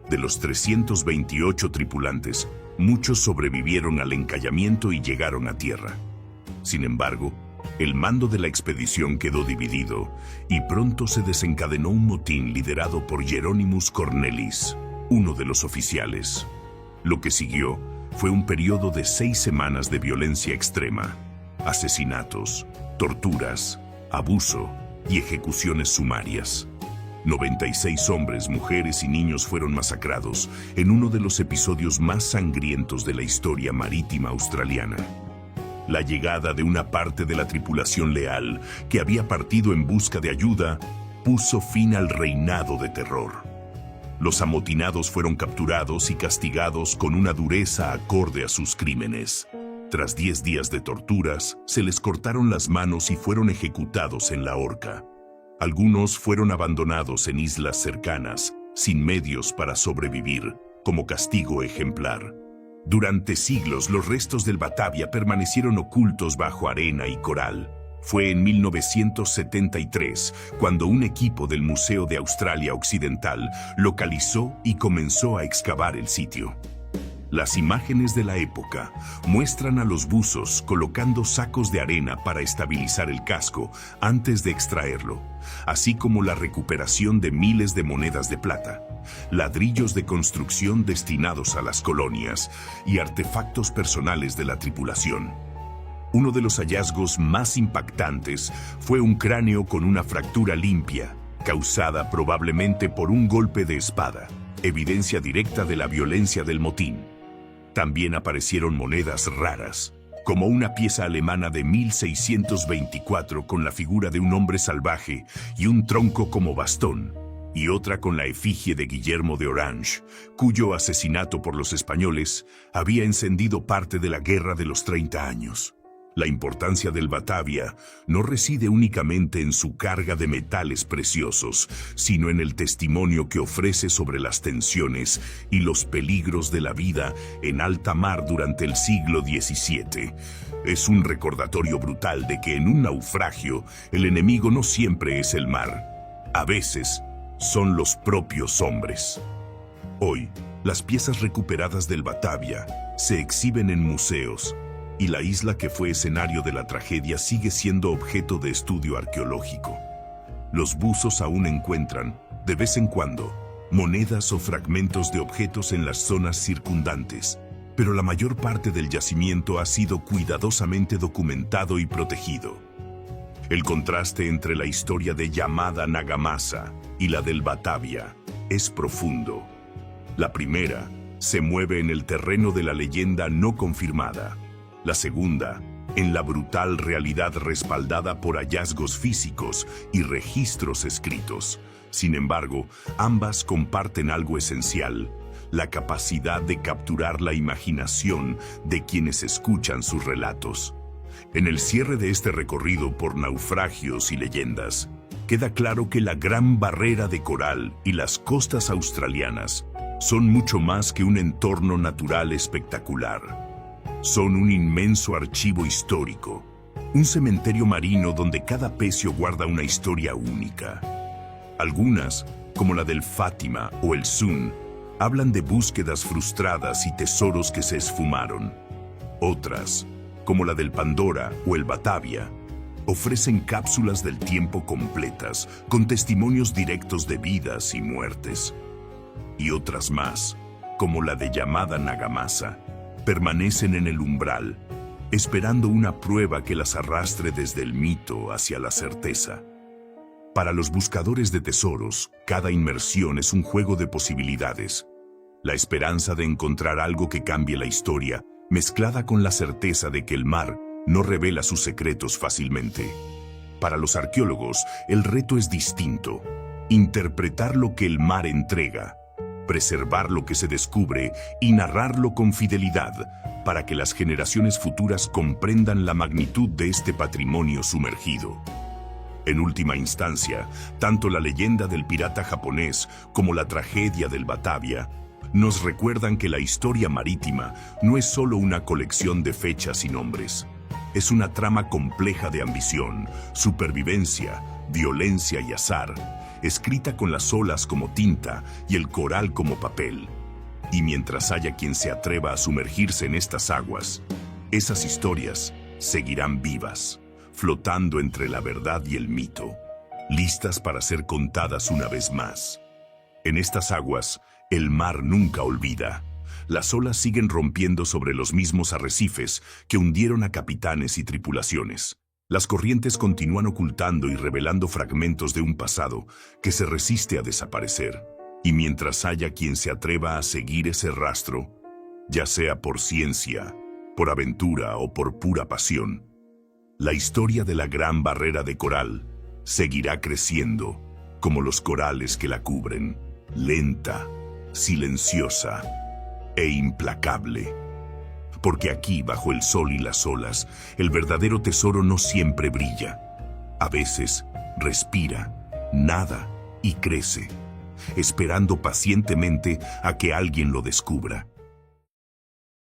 De los 328 tripulantes, muchos sobrevivieron al encallamiento y llegaron a tierra. Sin embargo, el mando de la expedición quedó dividido y pronto se desencadenó un motín liderado por Hieronymus Cornelis, uno de los oficiales. Lo que siguió fue un periodo de 6 semanas de violencia extrema, asesinatos, torturas, abuso y ejecuciones sumarias. 96 hombres, mujeres y niños fueron masacrados en uno de los episodios más sangrientos de la historia marítima australiana. La llegada de una parte de la tripulación leal, que había partido en busca de ayuda, puso fin al reinado de terror. Los amotinados fueron capturados y castigados con una dureza acorde a sus crímenes. Tras 10 días de torturas, se les cortaron las manos y fueron ejecutados en la horca. Algunos fueron abandonados en islas cercanas, sin medios para sobrevivir, como castigo ejemplar. Durante siglos, los restos del Batavia permanecieron ocultos bajo arena y coral. Fue en 1973 cuando un equipo del Museo de Australia Occidental localizó y comenzó a excavar el sitio. Las imágenes de la época muestran a los buzos colocando sacos de arena para estabilizar el casco antes de extraerlo, así como la recuperación de miles de monedas de plata, ladrillos de construcción destinados a las colonias y artefactos personales de la tripulación. Uno de los hallazgos más impactantes fue un cráneo con una fractura limpia, causada probablemente por un golpe de espada, evidencia directa de la violencia del motín. También aparecieron monedas raras, como una pieza alemana de 1624 con la figura de un hombre salvaje y un tronco como bastón, y otra con la efigie de Guillermo de Orange, cuyo asesinato por los españoles había encendido parte de la Guerra de los 30 años. La importancia del Batavia no reside únicamente en su carga de metales preciosos, sino en el testimonio que ofrece sobre las tensiones y los peligros de la vida en alta mar durante el siglo XVII. Es un recordatorio brutal de que en un naufragio el enemigo no siempre es el mar. A veces son los propios hombres. Hoy, las piezas recuperadas del Batavia se exhiben en museos, y la isla que fue escenario de la tragedia sigue siendo objeto de estudio arqueológico. Los buzos aún encuentran, de vez en cuando, monedas o fragmentos de objetos en las zonas circundantes, pero la mayor parte del yacimiento ha sido cuidadosamente documentado y protegido. El contraste entre la historia de Yamada Nagamasa y la del Batavia es profundo. La primera se mueve en el terreno de la leyenda no confirmada. La segunda, en la brutal realidad respaldada por hallazgos físicos y registros escritos. Sin embargo, ambas comparten algo esencial: la capacidad de capturar la imaginación de quienes escuchan sus relatos. En el cierre de este recorrido por naufragios y leyendas, queda claro que la Gran Barrera de Coral y las costas australianas son mucho más que un entorno natural espectacular. Son un inmenso archivo histórico, un cementerio marino donde cada pecio guarda una historia única. Algunas, como la del Fátima o el Sun, hablan de búsquedas frustradas y tesoros que se esfumaron. Otras, como la del Pandora o el Batavia, ofrecen cápsulas del tiempo completas, con testimonios directos de vidas y muertes. Y otras más, como la de Yamada Nagamasa, permanecen en el umbral, esperando una prueba que las arrastre desde el mito hacia la certeza. Para los buscadores de tesoros, cada inmersión es un juego de posibilidades. La esperanza de encontrar algo que cambie la historia, mezclada con la certeza de que el mar no revela sus secretos fácilmente. Para los arqueólogos, el reto es distinto: interpretar lo que el mar entrega, preservar lo que se descubre y narrarlo con fidelidad para que las generaciones futuras comprendan la magnitud de este patrimonio sumergido. En última instancia, tanto la leyenda del pirata japonés como la tragedia del Batavia nos recuerdan que la historia marítima no es solo una colección de fechas y nombres. Es una trama compleja de ambición, supervivencia, violencia y azar, escrita con las olas como tinta y el coral como papel. Y mientras haya quien se atreva a sumergirse en estas aguas, esas historias seguirán vivas, flotando entre la verdad y el mito, listas para ser contadas una vez más. En estas aguas, el mar nunca olvida. Las olas siguen rompiendo sobre los mismos arrecifes que hundieron a capitanes y tripulaciones. Las corrientes continúan ocultando y revelando fragmentos de un pasado que se resiste a desaparecer. Y mientras haya quien se atreva a seguir ese rastro, ya sea por ciencia, por aventura o por pura pasión, la historia de la Gran Barrera de Coral seguirá creciendo como los corales que la cubren, lenta, silenciosa e implacable. Porque aquí, bajo el sol y las olas, el verdadero tesoro no siempre brilla. A veces respira, nada y crece, esperando pacientemente a que alguien lo descubra.